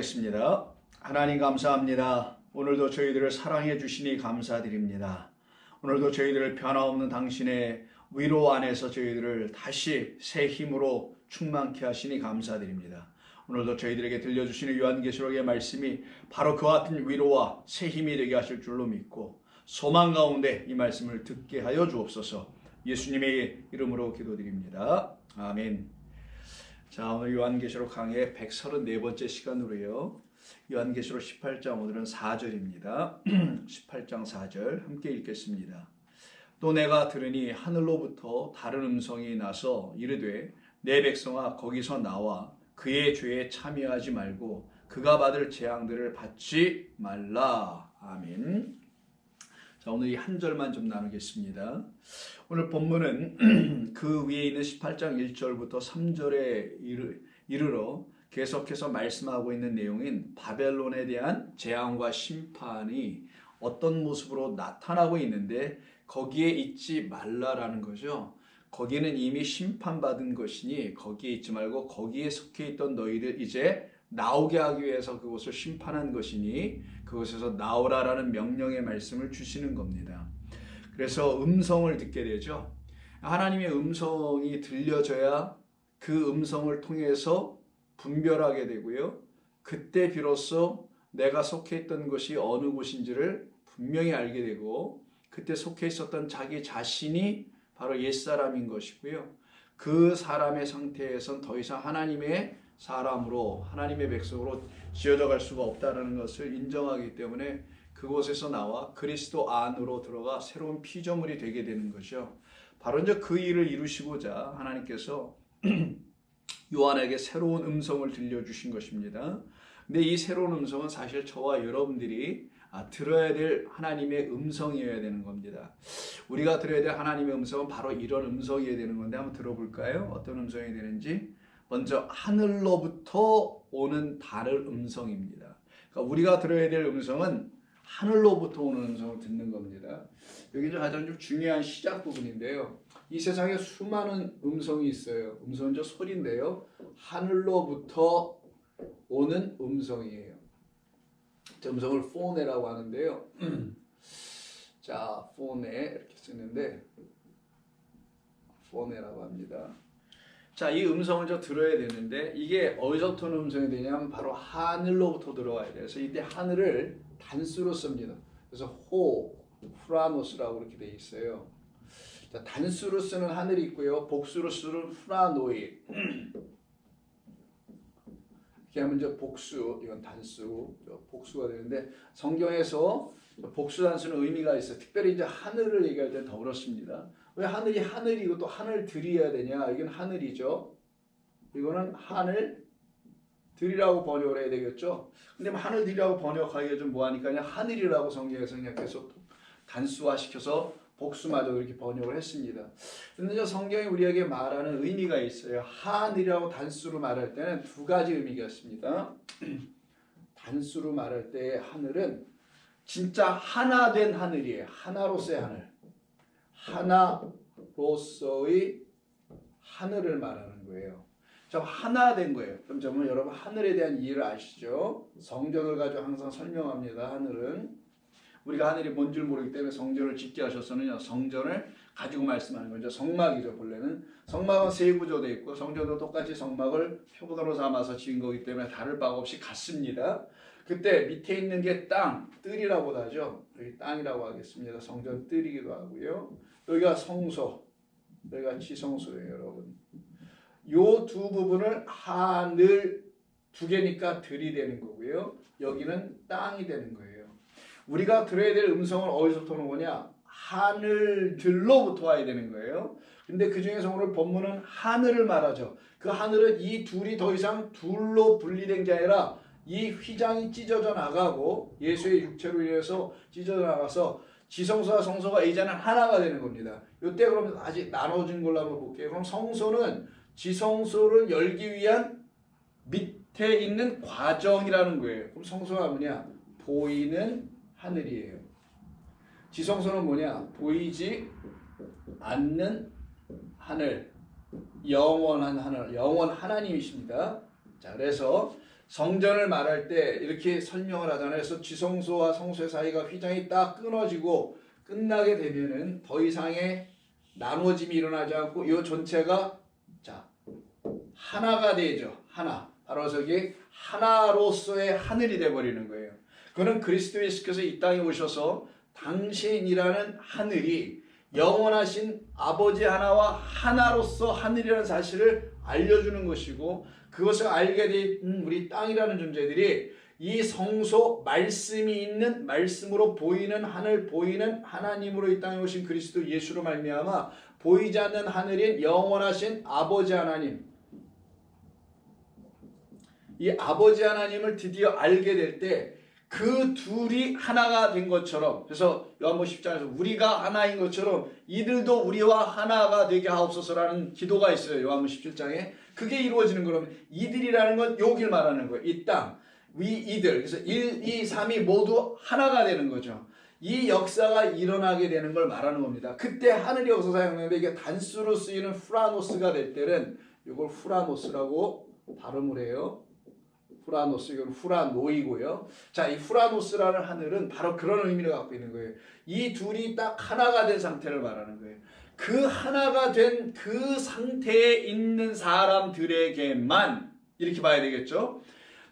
기도하겠습니다. 하나님 감사합니다. 오늘도 저희들을 사랑해 주시니 감사드립니다. 오늘도 저희들을 변함없는 당신의 위로 안에서 저희들을 다시 새 힘으로 충만케 하시니 감사드립니다. 오늘도 저희들에게 들려주시는 요한계시록의 말씀이 바로 그와 같은 위로와 새 힘이 되게 하실 줄로 믿고 소망 가운데 이 말씀을 듣게 하여 주옵소서. 예수님의 이름으로 기도드립니다. 아멘. 자, 오늘 요한계시록 강의 134번째 시간으로요. 요한계시록 18장 오늘은 4절입니다. 18장 4절 함께 읽겠습니다. 또 내가 들으니 하늘로부터 다른 음성이 나서 이르되 내 백성아 거기서 나와 그의 죄에 참여하지 말고 그가 받을 재앙들을 받지 말라. 아멘. 자, 오늘 이 한 절만 좀 나누겠습니다. 오늘 본문은 그 위에 있는 18장 1절부터 3절에 이르러 계속해서 말씀하고 있는 내용인 바벨론에 대한 재앙과 심판이 어떤 모습으로 나타나고 있는데 거기에 있지 말라라는 거죠. 거기는 이미 심판받은 것이니 거기에 있지 말고 거기에 속해 있던 너희들 이제 나오게 하기 위해서 그곳을 심판한 것이니 그곳에서 나오라라는 명령의 말씀을 주시는 겁니다. 그래서 음성을 듣게 되죠. 하나님의 음성이 들려져야 그 음성을 통해서 분별하게 되고요. 그때 비로소 내가 속해 있던 것이 어느 곳인지를 분명히 알게 되고 그때 속해 있었던 자기 자신이 바로 옛사람인 것이고요. 그 사람의 상태에선 더 이상 하나님의 사람으로 하나님의 백성으로 지어져 갈 수가 없다는 것을 인정하기 때문에 그곳에서 나와 그리스도 안으로 들어가 새로운 피조물이 되게 되는 거죠. 바로 이제 그 일을 이루시고자 하나님께서 요한에게 새로운 음성을 들려주신 것입니다. 근데 이 새로운 음성은 사실 저와 여러분들이 들어야 될 하나님의 음성이어야 되는 겁니다. 우리가 들어야 될 하나님의 음성은 바로 이런 음성이어야 되는 건데 한번 들어볼까요? 어떤 음성이 되는지. 먼저 하늘로부터 오는 다른 음성입니다. 그러니까 우리가 들어야 될 음성은 하늘로부터 오는 음성을 듣는 겁니다. 여기 가장 좀 중요한 시작 부분인데요. 이 세상에 수많은 음성이 있어요. 음성은 소리인데요. 하늘로부터 오는 음성이에요. 저 음성을 포네라고 하는데요. 자, 포네 이렇게 쓰는데 포네라고 합니다. 자, 이 음성을 들어야 되는데 이게 어디서부터 오는 음성이 되냐면 바로 하늘로부터 들어와야 돼요. 그래서 이때 하늘을 단수로 씁니다. 그래서 후라노스라고 이렇게 돼 있어요. 자, 단수로 쓰는 하늘이 있고요. 복수로 쓰는 후라노이. 이렇게 하면 이제 복수, 이건 단수, 복수가 되는데 성경에서 복수 단수는 의미가 있어요. 특별히 이제 하늘을 얘기할 때 더 그렇습니다. 왜 하늘이 하늘이고 또 하늘들이어야 되냐? 이건 하늘이죠. 이거는 하늘들이라고 번역을 해야 되겠죠. 근데 하늘들이라고 번역하기가 좀 뭐하니까 그냥 하늘이라고 성경에서 그냥 계속 단수화시켜서 복수마저 이렇게 번역을 했습니다. 그런데 성경이 우리에게 말하는 의미가 있어요. 하늘이라고 단수로 말할 때는 두 가지 의미가 있습니다. 단수로 말할 때 하늘은 진짜 하나 된 하늘이에요. 하나로서의 하늘. 하나로서의 하늘을 말하는 거예요. 저 하나 된 거예요. 그럼 저는 여러분 하늘에 대한 이해를 아시죠? 성전을 가지고 항상 설명합니다. 하늘은 우리가 하늘이 뭔 줄 모르기 때문에 성전을 짓게 하셔서는요. 성전을 가지고 말씀하는 거죠. 성막이죠. 본래는 성막은 세 구조되어 있고 성전도 똑같이 성막을 표본으로 삼아서 지은 거기 때문에 다를 바가 없이 같습니다. 그때 밑에 있는 게 땅, 뜰이라고 하죠. 여기 땅이라고 하겠습니다. 성전 뜰이기도 하고요. 여기가 성소, 여기가 지성소예요, 여러분. 요 두 부분을 하늘 두 개니까 들이 되는 거고요. 여기는 땅이 되는 거예요. 우리가 들어야 될 음성은 어디서부터 오는 거냐? 하늘들로부터 와야 되는 거예요. 근데 그 중에서 오늘 본문은 하늘을 말하죠. 그 하늘은 이 둘이 더 이상 둘로 분리된 게 아니라 이 휘장이 찢어져 나가고 예수의 육체로 인해서 찢어져 나가서 지성소와 성소가 이제는 하나가 되는 겁니다. 이때 그러면 아직 나눠진 걸로 한번 볼게요. 그럼 성소는 지성소를 열기 위한 밑에 있는 과정이라는 거예요. 그럼 성소가 뭐냐? 보이는 하늘이에요. 지성소는 뭐냐? 보이지 않는 하늘, 영원한 하늘, 영원 하나님이십니다. 자, 그래서 성전을 말할 때 이렇게 설명을 하잖아요. 그래서 지성소와 성소의 사이가 휘장이 딱 끊어지고 끝나게 되면은 더 이상의 나누어짐이 일어나지 않고 이 전체가 자 하나가 되죠. 하나. 바로 저기 하나로서의 하늘이 되어버리는 거예요. 그는 그리스도 예수께서 이 땅에 오셔서 당신이라는 하늘이 영원하신 아버지 하나와 하나로서 하늘이라는 사실을 알려주는 것이고, 그것을 알게 된 우리 땅이라는 존재들이 이 성소 말씀이 있는, 말씀으로 보이는 하늘, 보이는 하나님으로 이 땅에 오신 그리스도 예수로 말미암아 보이지 않는 하늘인 영원하신 아버지 하나님, 이 아버지 하나님을 드디어 알게 될 때 그 둘이 하나가 된 것처럼, 그래서 요한복음 10장에서 우리가 하나인 것처럼 이들도 우리와 하나가 되게 하옵소서라는 기도가 있어요. 요한복음 17장에. 그게 이루어지는 거라면 이들이라는 건 여길 말하는 거예요. 이 땅, 이들. 그래서 1, 2, 3이 모두 하나가 되는 거죠. 이 역사가 일어나게 되는 걸 말하는 겁니다. 그때 하늘이 여기서 사용되는데 이게 단수로 쓰이는 후라노스가 될 때는 이걸 후라노스라고 발음을 해요. 후라노스, 이건 후라노이고요. 자, 이 후라노스라는 하늘은 바로 그런 의미를 갖고 있는 거예요. 이 둘이 딱 하나가 된 상태를 말하는 거예요. 그 하나가 된 그 상태에 있는 사람들에게만 이렇게 봐야 되겠죠.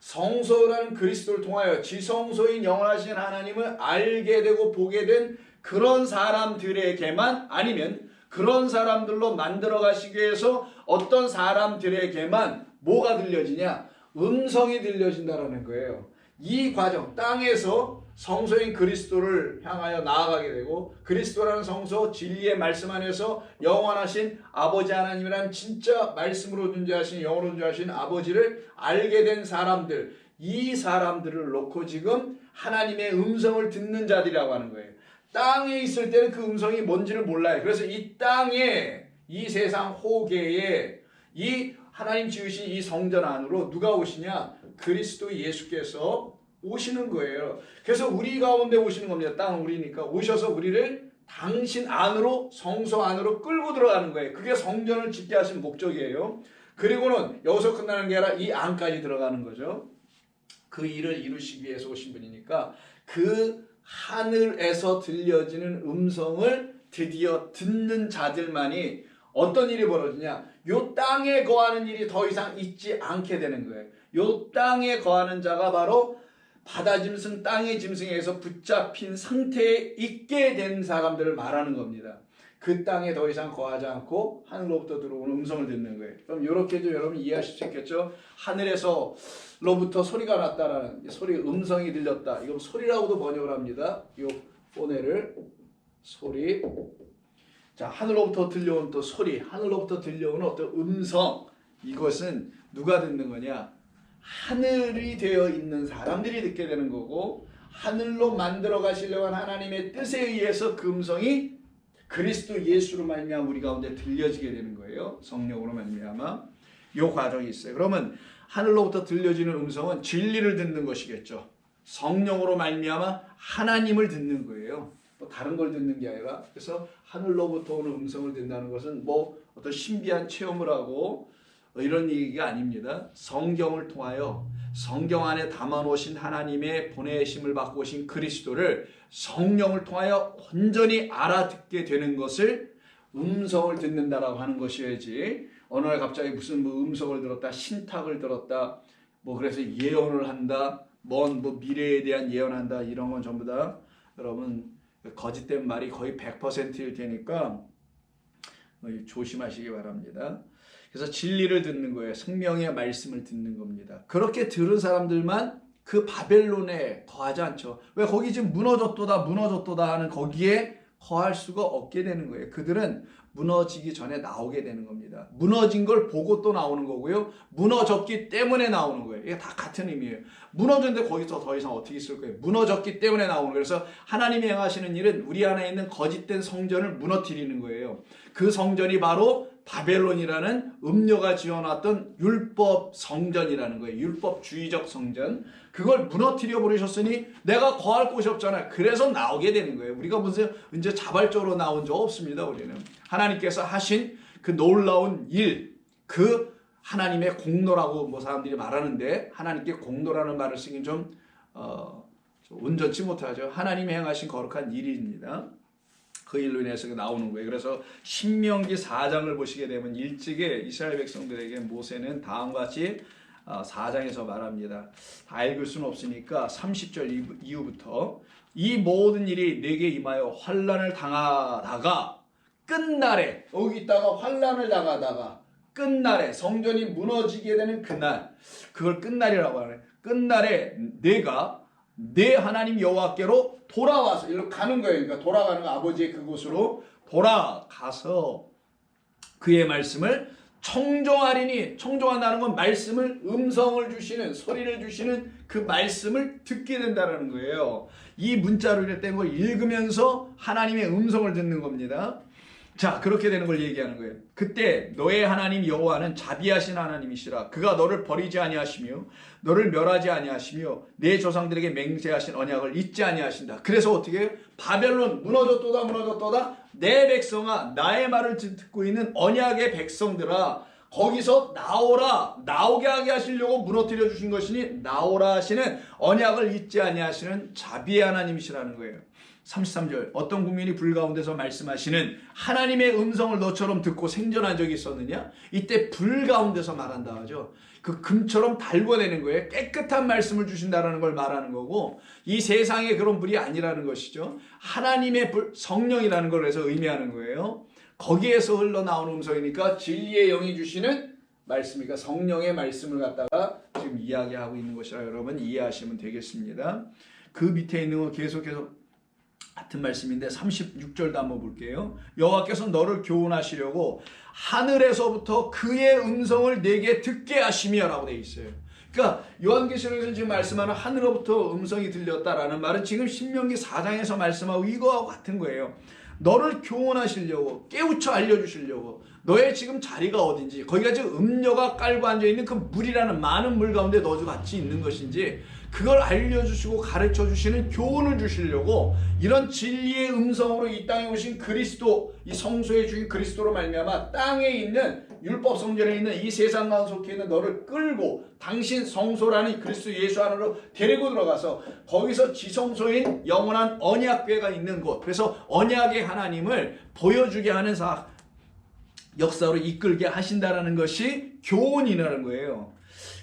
성소라는 그리스도를 통하여 지성소인 영원하신 하나님을 알게 되고 보게 된 그런 사람들에게만, 아니면 그런 사람들로 만들어 가시기 위해서 어떤 사람들에게만 뭐가 들려지냐? 음성이 들려진다라는 거예요. 이 과정, 땅에서 성소인 그리스도를 향하여 나아가게 되고, 그리스도라는 성소, 진리의 말씀 안에서 영원하신 아버지 하나님이란 진짜 말씀으로 존재하신, 영으로 존재하신 아버지를 알게 된 사람들, 이 사람들을 놓고 지금 하나님의 음성을 듣는 자들이라고 하는 거예요. 땅에 있을 때는 그 음성이 뭔지를 몰라요. 그래서 이 땅에, 이 세상 호계에, 이 하나님 지으신 이 성전 안으로 누가 오시냐? 그리스도 예수께서 오시는 거예요. 그래서 우리 가운데 오시는 겁니다. 땅은 우리니까 오셔서 우리를 당신 안으로, 성소 안으로 끌고 들어가는 거예요. 그게 성전을 짓게 하신 목적이에요. 그리고는 여기서 끝나는 게 아니라 이 안까지 들어가는 거죠. 그 일을 이루시기 위해서 오신 분이니까 그 하늘에서 들려지는 음성을 드디어 듣는 자들만이 어떤 일이 벌어지냐? 요 땅에 거하는 일이 더 이상 있지 않게 되는 거예요. 요 땅에 거하는 자가 바로 바다 짐승, 땅의 짐승에 의해서 붙잡힌 상태에 있게 된 사람들을 말하는 겁니다. 그 땅에 더 이상 거하지 않고 하늘로부터 들어오는 음성을 듣는 거예요. 그럼 이렇게도 여러분 이해하실 수 있겠죠? 하늘에서로부터 소리가 났다라는, 소리, 음성이 들렸다. 이거 소리라고도 번역을 합니다. 이 포네를 소리. 자, 하늘로부터 들려온 또 소리, 하늘로부터 들려오는 어떤 음성, 이것은 누가 듣는 거냐? 하늘이 되어 있는 사람들이 듣게 되는 거고, 하늘로 만들어 가시려고 한 하나님의 뜻에 의해서 그 음성이 그리스도 예수로 말미암아 우리 가운데 들려지게 되는 거예요. 성령으로 말미암아. 이 과정이 있어요. 그러면 하늘로부터 들려지는 음성은 진리를 듣는 것이겠죠. 성령으로 말미암아 하나님을 듣는 거예요. 뭐 다른 걸 듣는 게 아니라, 그래서 하늘로부터 오는 음성을 듣는다는 것은 뭐 어떤 신비한 체험을 하고 이런 얘기가 아닙니다. 성경을 통하여 성경 안에 담아놓으신 하나님의 보내심을 받고 오신 그리스도를 성령을 통하여 온전히 알아듣게 되는 것을 음성을 듣는다라고 하는 것이어야지, 어느 날 갑자기 무슨 뭐 음성을 들었다, 신탁을 들었다, 뭐 그래서 예언을 한다, 뭐 미래에 대한 예언한다, 이런 건 전부 다 여러분 거짓된 말이 거의 100%일 테니까 조심하시기 바랍니다. 그래서 진리를 듣는 거예요. 생명의 말씀을 듣는 겁니다. 그렇게 들은 사람들만 그 바벨론에 거하지 않죠. 왜? 거기 지금 무너졌도다 하는 거기에 거할 수가 없게 되는 거예요. 그들은 무너지기 전에 나오게 되는 겁니다. 무너진 걸 보고 또 나오는 거고요. 무너졌기 때문에 나오는 거예요. 이게 다 같은 의미예요. 무너졌는데 거기서 더 이상 어떻게 있을 거예요? 무너졌기 때문에 나오는 거예요. 그래서 하나님이 행하시는 일은 우리 안에 있는 거짓된 성전을 무너뜨리는 거예요. 그 성전이 바로 바벨론이라는 음료가 지어놨던 율법 성전이라는 거예요. 율법주의적 성전. 그걸 무너뜨려 버리셨으니 내가 거할 곳이 없잖아요. 그래서 나오게 되는 거예요. 우리가 무슨 이제 자발적으로 나온 적 없습니다. 우리는 하나님께서 하신 그 놀라운 일, 그 하나님의 공로라고 뭐 사람들이 말하는데 하나님께 공로라는 말을 쓰긴 좀 온전치 못하죠. 하나님이 행하신 거룩한 일입니다. 그 일로 인해서 나오는 거예요. 그래서 신명기 4장을 보시게 되면 일찍에 이스라엘 백성들에게 모세는 다음과 같이 4장에서 말합니다. 다 읽을 수는 없으니까 30절 이후부터 이 모든 일이 내게 임하여 환난을 당하다가 끝날에 여기 있다가 환난을 당하다가 끝날에 성전이 무너지게 되는 그날 그걸 끝날이라고 하네. 끝날에 내가 내 하나님 여호와께로 돌아와서 일로 가는 거예요. 그러니까 돌아가는 거 아버지의 그곳으로 돌아가서 그의 말씀을 청종하리니 청종한다는 건 말씀을 음성을 주시는 소리를 주시는 그 말씀을 듣게 된다는 거예요. 이 문자로 된 걸 읽으면서 하나님의 음성을 듣는 겁니다. 자, 그렇게 되는 걸 얘기하는 거예요. 그때 너의 하나님 여호와는 자비하신 하나님이시라. 그가 너를 버리지 아니하시며 너를 멸하지 아니하시며 내 조상들에게 맹세하신 언약을 잊지 아니하신다. 그래서 어떻게 해요? 바벨론 무너졌도다 내 백성아 나의 말을 듣고 있는 언약의 백성들아 거기서 나오라 나오게 하게 하시려고 무너뜨려 주신 것이니 나오라 하시는 언약을 잊지 아니하시는 자비의 하나님이시라는 거예요. 33절 어떤 국민이 불 가운데서 말씀하시는 하나님의 음성을 너처럼 듣고 생존한 적이 있었느냐? 이때 불 가운데서 말한다 하죠. 그 금처럼 달궈내는 거예요. 깨끗한 말씀을 주신다는 걸 말하는 거고 이 세상에 그런 불이 아니라는 것이죠. 하나님의 불, 성령이라는 걸 해서 의미하는 거예요. 거기에서 흘러나오는 음성이니까 진리의 영이 주시는 말씀이니까 성령의 말씀을 갖다가 지금 이야기하고 있는 것이라 여러분 이해하시면 되겠습니다. 그 밑에 있는 거 계속해서 같은 말씀인데 36절도 한번 볼게요. 여호와께서 너를 교훈하시려고 하늘에서부터 그의 음성을 내게 듣게 하시며 라고 되어 있어요. 그러니까 요한계시록에서 지금 말씀하는 하늘로부터 음성이 들렸다라는 말은 지금 신명기 4장에서 말씀하고 이거하고 같은 거예요. 너를 교훈하시려고 깨우쳐 알려주시려고 너의 지금 자리가 어딘지 거기가 지금 음녀가 깔고 앉아있는 그 물이라는 많은 물 가운데 너도 같이 있는 것인지 그걸 알려주시고 가르쳐주시는 교훈을 주시려고 이런 진리의 음성으로 이 땅에 오신 그리스도 이 성소의 주인 그리스도로 말미암아 땅에 있는 율법 성전에 있는 이 세상 가운데 속해 있는 너를 끌고 당신 성소라는 그리스도 예수 안으로 데리고 들어가서 거기서 지성소인 영원한 언약궤가 있는 곳 그래서 언약의 하나님을 보여주게 하는 역사로 이끌게 하신다라는 것이 교훈이라는 거예요.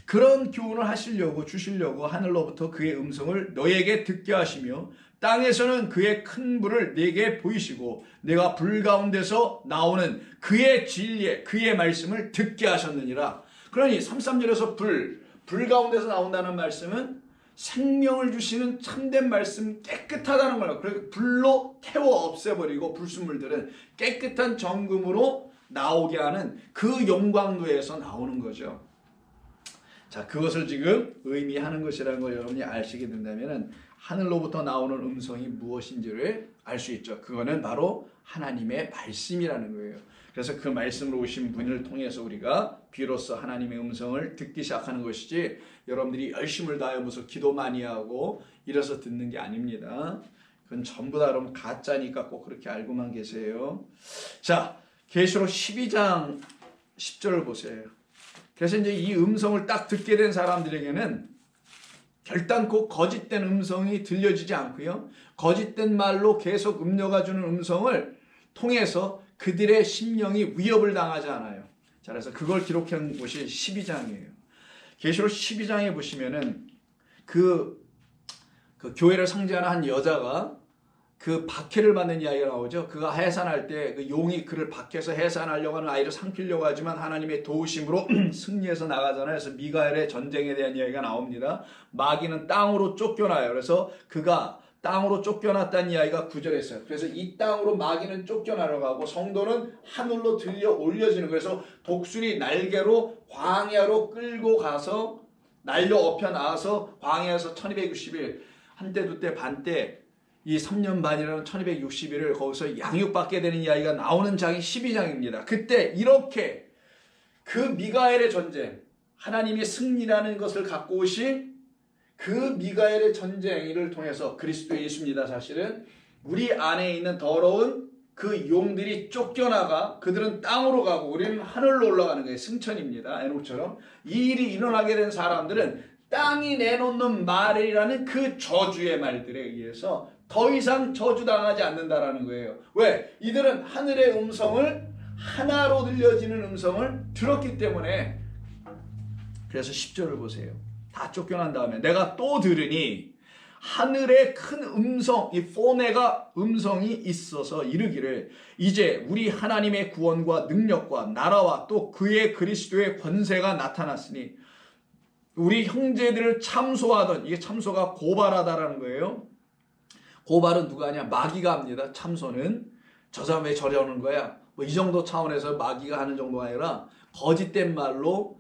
그런 교훈을 하시려고 주시려고 하늘로부터 그의 음성을 너에게 듣게 하시며 땅에서는 그의 큰 불을 내게 보이시고 내가 불 가운데서 나오는 그의 진리의 그의 말씀을 듣게 하셨느니라. 그러니 33절에서 불 가운데서 나온다는 말씀은 생명을 주시는 참된 말씀 깨끗하다는 거예요. 그래서 불로 태워 없애버리고 불순물들은 깨끗한 정금으로 나오게 하는 그 영광로에서 나오는 거죠. 자, 그것을 지금 의미하는 것이라는 걸 여러분이 아시게 된다면 하늘로부터 나오는 음성이 무엇인지를 알 수 있죠. 그거는 바로 하나님의 말씀이라는 거예요. 그래서 그 말씀으로 오신 분을 통해서 우리가 비로소 하나님의 음성을 듣기 시작하는 것이지 여러분들이 열심을 다해 무슨 기도 많이 하고 이래서 듣는 게 아닙니다. 그건 전부 다 여러분 가짜니까 꼭 그렇게 알고만 계세요. 자, 계시록 12장 10절을 보세요. 그래서 이제 이 음성을 딱 듣게 된 사람들에게는 결단코 거짓된 음성이 들려지지 않고요. 거짓된 말로 계속 음료가 주는 음성을 통해서 그들의 심령이 위협을 당하지 않아요. 자, 그래서 그걸 기록한 곳이 12장이에요. 계시록 12장에 보시면은 그 교회를 상징하는 한 여자가 그 박해를 받는 이야기가 나오죠. 그가 해산할 때 그 용이 그를 박해서 해산하려고 하는 아이를 삼키려고 하지만 하나님의 도우심으로 승리해서 나가잖아요. 그래서 미가엘의 전쟁에 대한 이야기가 나옵니다. 마귀는 땅으로 쫓겨나요. 그래서 그가 땅으로 쫓겨났다는 이야기가 9절에 있어요. 그래서 이 땅으로 마귀는 쫓겨나러 가고 성도는 하늘로 들려 올려지는 거예요. 그래서 독수리 날개로 광야로 끌고 가서 날려 엎혀 나와서 광야에서 1260일 한때 두때 반때 이 3년 반이라는 1260일을 거기서 양육받게 되는 이야기가 나오는 장이 12장입니다. 그때 이렇게 그 미가엘의 전쟁, 하나님의 승리라는 것을 갖고 오신 그 미가엘의 전쟁을 통해서 그리스도 예수입니다. 사실은 우리 안에 있는 더러운 그 용들이 쫓겨나가 그들은 땅으로 가고 우리는 하늘로 올라가는 거예요. 승천입니다. 에녹처럼. 이 일이 일어나게 된 사람들은 땅이 내놓는 말이라는 그 저주의 말들에 의해서 더 이상 저주당하지 않는다라는 거예요. 왜? 이들은 하늘의 음성을, 하나로 들려지는 음성을 들었기 때문에. 그래서 10절을 보세요. 다 쫓겨난 다음에 내가 또 들으니 하늘에 큰 음성, 이 포네가 음성이 있어서 이르기를 이제 우리 하나님의 구원과 능력과 나라와 또 그의 그리스도의 권세가 나타났으니 우리 형제들을 참소하던, 이게 참소가 고발하다라는 거예요. 고발은 누가 하냐? 마귀가 합니다. 참소는. 저 사람 왜 저러는 거야? 뭐 이 정도 차원에서 마귀가 하는 정도가 아니라 거짓된 말로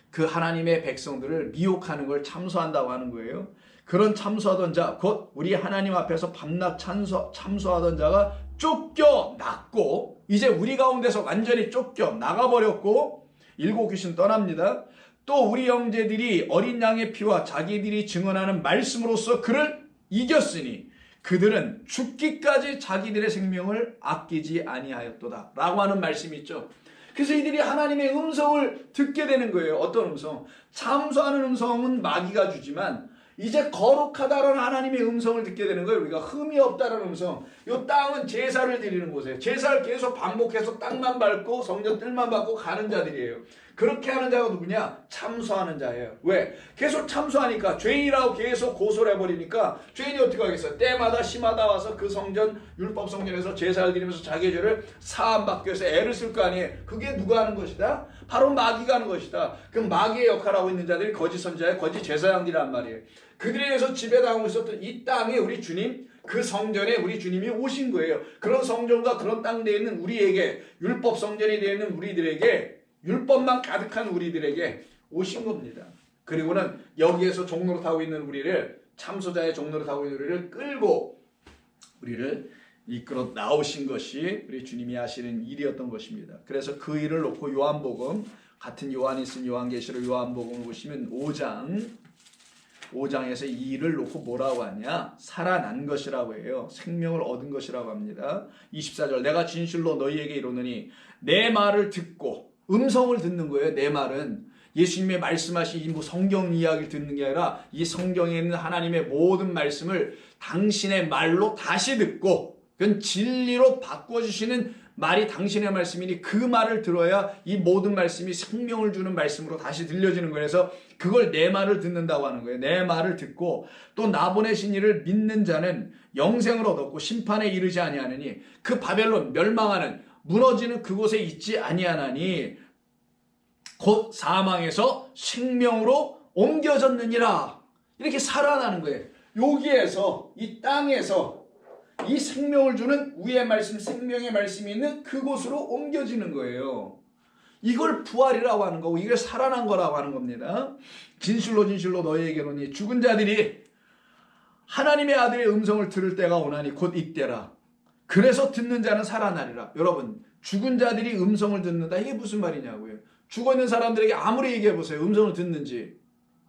그 하나님의 백성들을 미혹하는 걸 참소한다고 하는 거예요. 그런 참소하던 자, 곧 우리 하나님 앞에서 밤낮 참소하던 자가 쫓겨났고 이제 우리 가운데서 완전히 쫓겨나가버렸고 일곱 귀신 떠납니다. 또 우리 형제들이 어린 양의 피와 자기들이 증언하는 말씀으로써 그를 이겼으니 그들은 죽기까지 자기들의 생명을 아끼지 아니하였도다 라고 하는 말씀이 있죠. 그래서 이들이 하나님의 음성을 듣게 되는 거예요. 어떤 음성? 참소하는 음성은 마귀가 주지만 이제 거룩하다라는 하나님의 음성을 듣게 되는 거예요. 우리가 흠이 없다라는 음성. 이 땅은 제사를 드리는 곳이에요. 제사를 계속 반복해서 땅만 밟고 성전 뜰만 밟고 가는 자들이에요. 그렇게 하는 자가 누구냐? 참소하는 자예요. 왜? 계속 참소하니까 죄인이라고 계속 고소를 해버리니까 죄인이 어떻게 하겠어요? 때마다 시마다 와서 그 성전, 율법 성전에서 제사를 드리면서 자기의 죄를 사함받기 위해서 애를 쓸 거 아니에요. 그게 누가 하는 것이다? 바로 마귀가 하는 것이다. 그럼 마귀의 역할을 하고 있는 자들이 거짓 선지자의 거짓 제사장들이란 말이에요. 그들에 의해서 지배당하고 있었던 이 땅에 우리 주님, 그 성전에 우리 주님이 오신 거예요. 그런 성전과 그런 땅 되어 있는 우리에게, 율법 성전이 되어 있는 우리들에게, 율법만 가득한 우리들에게 오신 겁니다. 그리고는 여기에서 종로로 타고 있는 우리를, 참소자의 종로로 타고 있는 우리를 끌고 우리를 이끌어 나오신 것이 우리 주님이 하시는 일이었던 것입니다. 그래서 그 일을 놓고 요한복음, 같은 요한이 쓴 요한계시록 요한복음을 보시면 5장에서 이 일을 놓고 뭐라고 하냐? 살아난 것이라고 해요. 생명을 얻은 것이라고 합니다. 24절 내가 진실로 너희에게 이르노니 내 말을 듣고, 음성을 듣는 거예요. 내 말은 예수님의 말씀하신 이 성경 이야기를 듣는 게 아니라 이 성경에 있는 하나님의 모든 말씀을 당신의 말로 다시 듣고, 그건 진리로 바꿔주시는 말이 당신의 말씀이니 그 말을 들어야 이 모든 말씀이 생명을 주는 말씀으로 다시 들려지는 거예요. 그래서 그걸 내 말을 듣는다고 하는 거예요. 내 말을 듣고 또 나 보내신 이를 믿는 자는 영생을 얻었고 심판에 이르지 아니하느니 그 바벨론 멸망하는 무너지는 그곳에 있지 아니하나니 곧 사망에서 생명으로 옮겨졌느니라. 이렇게 살아나는 거예요. 여기에서, 이 땅에서 이 생명을 주는 위의 말씀, 생명의 말씀이 있는 그곳으로 옮겨지는 거예요. 이걸 부활이라고 하는 거고 이걸 살아난 거라고 하는 겁니다. 진실로 진실로 너희에게로니 죽은 자들이 하나님의 아들의 음성을 들을 때가 오나니 곧 이때라. 그래서 듣는 자는 살아나리라. 여러분, 죽은 자들이 음성을 듣는다. 이게 무슨 말이냐고요. 죽어있는 사람들에게 아무리 얘기해보세요. 음성을 듣는지.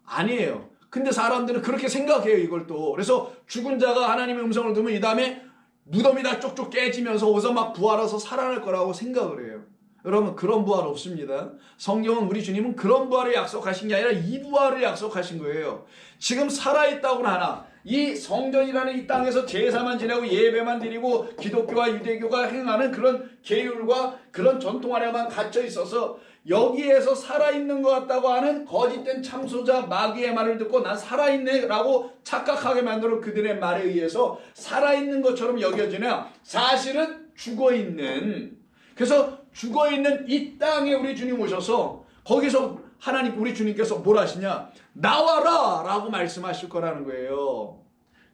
아니에요. 근데 사람들은 그렇게 생각해요, 이걸 또. 그래서 죽은 자가 하나님의 음성을 들으면 이 다음에 무덤이 다 쪽쪽 깨지면서 어디서 막 부활해서 살아날 거라고 생각을 해요. 여러분, 그런 부활 없습니다. 성경은, 우리 주님은 그런 부활을 약속하신 게 아니라 이 부활을 약속하신 거예요. 지금 살아있다고는 하나, 이 성전이라는 이 땅에서 제사만 지내고 예배만 드리고 기독교와 유대교가 행하는 그런 계율과 그런 전통 안에만 갇혀 있어서 여기에서 살아있는 것 같다고 하는 거짓된 참소자 마귀의 말을 듣고 난 살아있네 라고 착각하게 만들어 그들의 말에 의해서 살아있는 것처럼 여겨지냐, 사실은 죽어있는, 그래서 죽어있는 이 땅에 우리 주님 오셔서 거기서 하나님, 우리 주님께서 뭘 하시냐, 나와라 라고 말씀하실 거라는 거예요.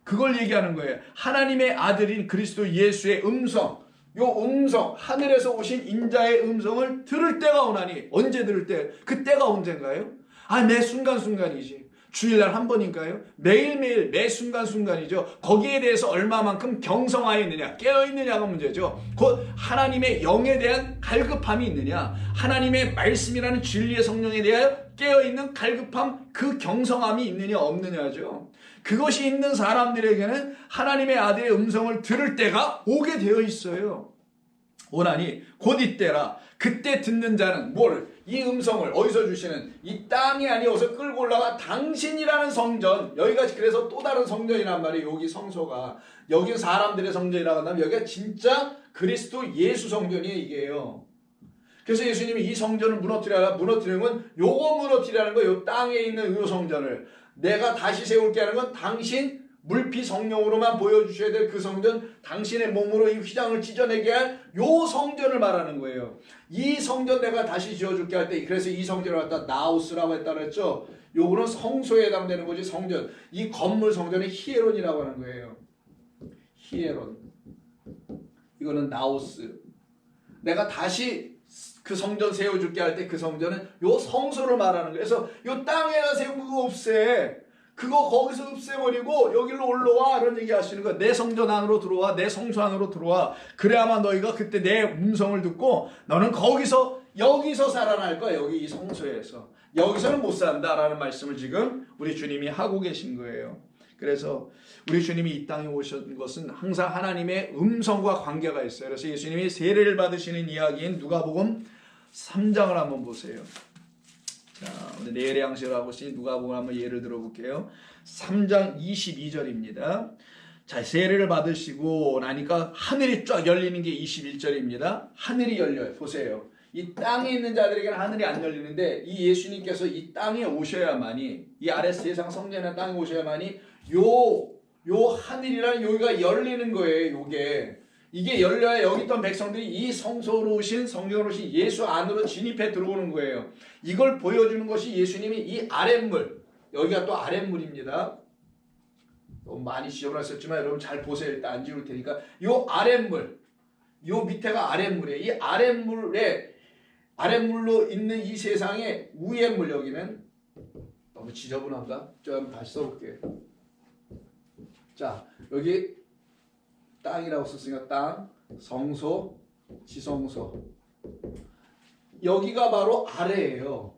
그걸 얘기하는 거예요. 하나님의 아들인 그리스도 예수의 음성, 요 음성, 하늘에서 오신 인자의 음성을 들을 때가 오나니. 언제 들을 때? 그 때가 언젠가요? 매 순간순간이지. 주일날 한 번인가요? 매일매일 매 순간순간이죠. 거기에 대해서 얼마만큼 경성하여 있느냐, 깨어있느냐가 문제죠. 곧 하나님의 영에 대한 갈급함이 있느냐, 하나님의 말씀이라는 진리의 성령에 대하여 깨어있는 갈급함, 그 경성함이 있느냐 없느냐죠. 그것이 있는 사람들에게는 하나님의 아들의 음성을 들을 때가 오게 되어 있어요. 오나니 곧 이때라. 그때 듣는 자는 뭐를? 이 음성을 어디서 주시는? 이 땅이 아니어서 끌고 올라가 당신이라는 성전. 여기가 그래서 또 다른 성전이란 말이에요. 여기 성소가. 여기 사람들의 성전이라고 한다면 여기가 진짜 그리스도 예수 성전이에요. 이게요. 그래서 예수님이 이 성전을 무너뜨리는 건 요거 무너뜨리라는 거예요. 요 땅에 있는 요 성전을 내가 다시 세울게 하는 건 당신 물피 성령으로만 보여주셔야 될 그 성전, 당신의 몸으로 이 휘장을 찢어내게 할 요 성전을 말하는 거예요. 이 성전 내가 다시 지어줄게 할 때, 그래서 이 성전을 갖다 나우스라고 했다 그랬죠. 요거는 성소에 해당되는 거지. 성전, 이 건물 성전은 히에론이라고 하는 거예요. 히에론. 이거는 나우스. 내가 다시 그 성전 세워줄게 할 때 그 성전은 요 성소를 말하는 거예요. 그래서 요 땅에다 세운 그거 없애. 그거 거기서 없애버리고 여기로 올라와. 이런 얘기 하시는 거야. 내 성전 안으로 들어와. 내 성소 안으로 들어와. 그래야만 너희가 그때 내 음성을 듣고 너는 여기서 살아날 거야. 여기 이 성소에서. 여기서는 못 산다라는 말씀을 지금 우리 주님이 하고 계신 거예요. 그래서 우리 주님이 이 땅에 오신 것은 항상 하나님의 음성과 관계가 있어요. 그래서 예수님이 세례를 받으시는 이야기인 누가복음 3장을 한번 보세요. 자, 내일의 양식을 하고 있으니 누가복음 한번 예를 들어볼게요. 3장 22절입니다. 자, 세례를 받으시고 나니까 하늘이 쫙 열리는 게 21절입니다. 하늘이 열려요. 보세요. 이 땅에 있는 자들에게는 하늘이 안 열리는데 이 예수님께서 이 땅에 오셔야만이, 이 아래 세상 성전의 땅에 오셔야만이 요 하늘이라는 여기가 열리는 거예요. 이게 열려야 여기 있던 백성들이 이 성소로 오신, 성령으로 오신 예수 안으로 진입해 들어오는 거예요. 이걸 보여주는 것이 예수님이 이 아랫물, 여기가 또 아랫물입니다. 너무 많이 지저분했었지만 여러분 잘 보세요. 일단 안 지울 테니까. 요 아랫물, 요 밑에가 아랫물이에요. 이 아랫물로 있는 이 세상의 위의 물, 여기는 너무 지저분한가? 좀 다시 써볼게요. 자, 여기 땅이라고 썼으니까 땅, 성소, 지성소. 여기가 바로 아래예요.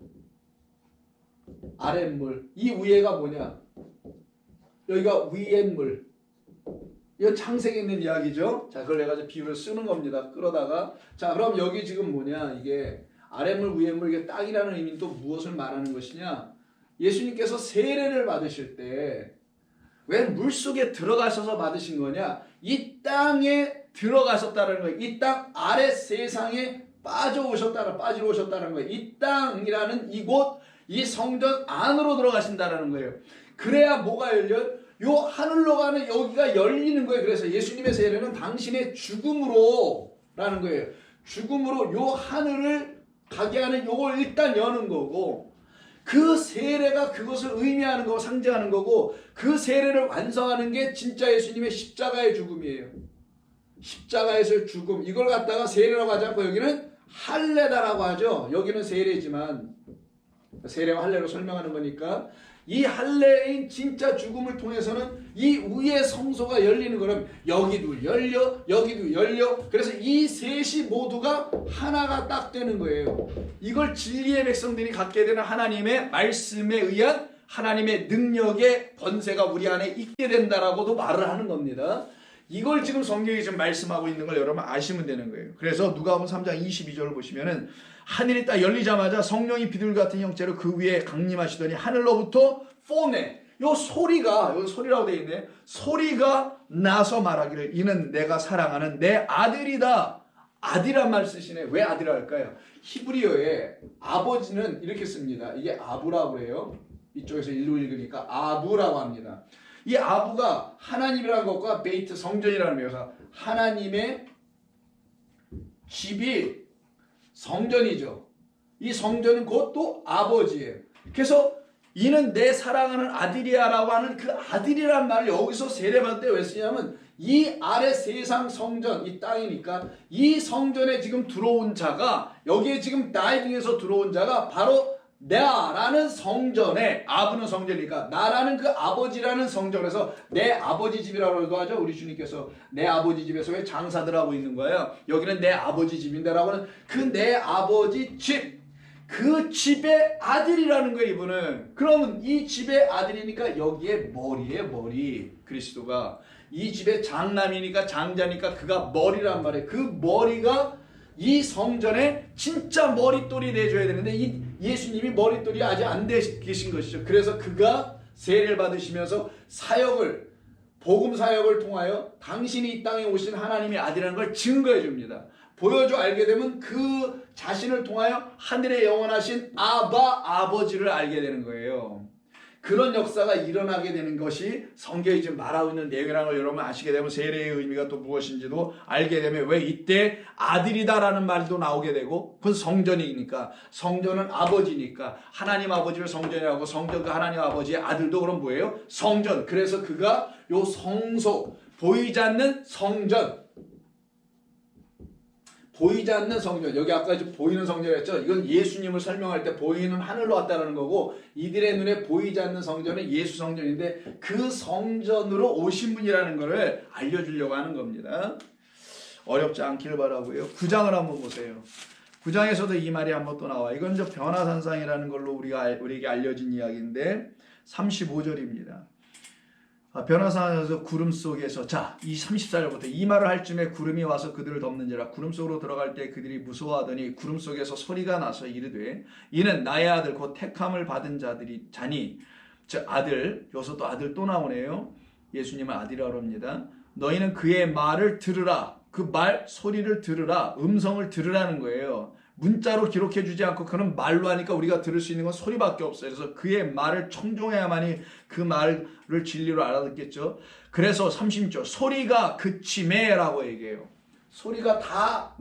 아랫물. 이 위에가 뭐냐? 여기가 위의 물. 이건 창세기에 있는 이야기죠. 자, 그걸 내가 비유를 쓰는 겁니다. 끌어다가. 자, 그럼 여기 지금 뭐냐? 이게 아랫물, 위의 물, 이게 땅이라는 의미는 또 무엇을 말하는 것이냐? 예수님께서 세례를 받으실 때 왜 물속에 들어가셔서 받으신 거냐? 이 땅에 들어가셨다는 거예요. 이 땅 아래 세상에 빠지러 오셨다는 거예요. 이 땅이라는 이곳, 이 성전 안으로 들어가신다는 거예요. 그래야 뭐가 열려요? 요 하늘로 가는 여기가 열리는 거예요. 그래서 예수님의 세례는 당신의 죽음으로라는 거예요. 죽음으로 요 하늘을 가게 하는 요걸 일단 여는 거고, 그 세례가 그것을 의미하는 거고 상징하는 거고, 그 세례를 완성하는 게 진짜 예수님의 십자가의 죽음이에요. 십자가에서의 죽음, 이걸 갖다가 세례라고 하지 않고 여기는 할례다라고 하죠. 여기는 세례지만 세례와 할례로 설명하는 거니까, 이 할례인 진짜 죽음을 통해서는 이 위의 성소가 열리는 거는 여기도 열려, 여기도 열려. 그래서 이 셋이 모두가 하나가 딱 되는 거예요. 이걸 진리의 백성들이 갖게 되는 하나님의 말씀에 의한 하나님의 능력의 번세가 우리 안에 있게 된다라고도 말을 하는 겁니다. 이걸 지금 성경이 지금 말씀하고 있는 걸 여러분 아시면 되는 거예요. 그래서 누가복음 3장 22절을 보시면은 하늘이 딱 열리자마자 성령이 비둘 같은 형체로 그 위에 강림하시더니 하늘로부터 폰에, 요 소리가, 여기 소리라고 되어 있네. 소리가 나서 말하기를 이는 내가 사랑하는 내 아들이다. 아들이란 말 쓰시네. 왜 아들이라 할까요? 히브리어에 아버지는 이렇게 씁니다. 이게 아부라고 해요. 이쪽에서 일로 읽으니까 아부라고 합니다. 이 아부가 하나님이라는 것과 베이트 성전이라는 의미에서 하나님의 집이 성전이죠. 이 성전은 그것도 아버지예요. 그래서 이는 내 사랑하는 아들이야라고 하는 그 아들이란 말을 여기서 세례받을 때 왜 쓰냐면, 이 아래 세상 성전, 이 땅이니까 이 성전에 지금 들어온 자가, 여기에 지금 나의 중에서 들어온 자가 바로 나라는 성전에, 아부는 성전이니까 나라는 그 아버지라는 성전에서 내 아버지 집이라고도 하죠. 우리 주님께서 내 아버지 집에서 왜 장사들 하고 있는 거예요? 여기는 내 아버지 집인데라고 하는 그 내 아버지 집, 그 집의 아들이라는 거예요. 이분은. 그러면 이 집의 아들이니까 여기에 머리예요. 머리. 그리스도가 이 집의 장남이니까, 장자니까 그가 머리란 말이에요. 그 머리가 이 성전에 진짜 머릿돌이 내줘야 되는데 이 예수님이 머릿돌이 아직 안 되신 것이죠. 그래서 그가 세례를 받으시면서 사역을, 복음 사역을 통하여 당신이 이 땅에 오신 하나님의 아들이라는 걸 증거해 줍니다. 보여줘 알게 되면 그 자신을 통하여 하늘에 영원하신 아버지를 알게 되는 거예요. 그런 역사가 일어나게 되는 것이 성경이 지금 말하고 있는 내용이라는 걸 여러분 아시게 되면 세례의 의미가 또 무엇인지도 알게 되면 왜 이때 아들이다라는 말도 나오게 되고, 그건 성전이니까, 성전은 아버지니까 하나님 아버지를 성전이라고, 성전과 하나님 아버지의 아들도 그럼 뭐예요? 성전. 그래서 그가 요 성소, 보이지 않는 성전, 보이지 않는 성전, 여기 아까 보이는 성전이었죠. 이건 예수님을 설명할 때 보이는 하늘로 왔다는 거고, 이들의 눈에 보이지 않는 성전은 예수 성전인데 그 성전으로 오신 분이라는 것을 알려주려고 하는 겁니다. 어렵지 않길 바라고요. 9장을 한번 보세요. 9장에서도 이 말이 한번 또 나와. 이건 저 변화산상이라는 걸로 우리에게 알려진 이야기인데 35절입니다. 변화산에서 구름 속에서, 자, 이 34절부터 이 말을 할 쯤에 구름이 와서 그들을 덮는지라. 구름 속으로 들어갈 때 그들이 무서워하더니 구름 속에서 소리가 나서 이르되 이는 나의 아들 곧 택함을 받은 자니, 즉 아들, 여기서 또 아들 또 나오네요. 예수님은 아들이라고 합니다. 너희는 그의 말을 들으라. 그 말 소리를 들으라. 음성을 들으라는 거예요. 문자로 기록해 주지 않고 그런 말로 하니까 우리가 들을 수 있는 건 소리밖에 없어요. 그래서 그의 말을 청종해야만이 그 말을 진리로 알아듣겠죠. 그래서 36절 소리가 그치매라고 얘기해요. 소리가 다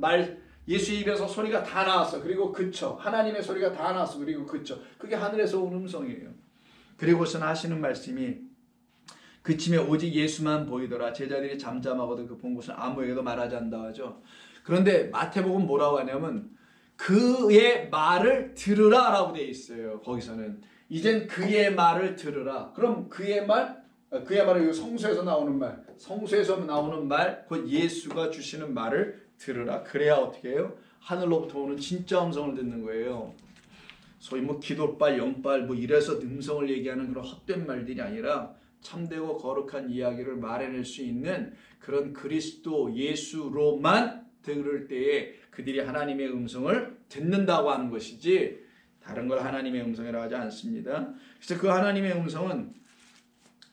예수의 입에서 소리가 다 나왔어. 그리고 그쳐. 하나님의 소리가 다 나왔어. 그리고 그쳐. 그게 하늘에서 온 음성이에요. 그리고선 하시는 말씀이 그침에 오직 예수만 보이더라. 제자들이 잠잠하거든 그 본 것은 아무에게도 말하지 않는다 하죠. 그런데 마태복음 뭐라고 하냐면 그의 말을 들으라 라고 되어 있어요. 거기서는 이젠 그의 말을 들으라. 그럼 그의 말은 성수에서 나오는 말, 성수에서 나오는 말, 곧 예수가 주시는 말을 들으라. 그래야 어떻게 해요? 하늘로부터 오는 진짜 음성을 듣는 거예요. 소위 기도빨, 영빨 이래서 음성을 얘기하는 그런 헛된 말들이 아니라 참되고 거룩한 이야기를 말해낼 수 있는 그런 그리스도 예수로만 들을 때에 그들이 하나님의 음성을 듣는다고 하는 것이지 다른 걸 하나님의 음성이라고 하지 않습니다. 그래서 그 하나님의 음성은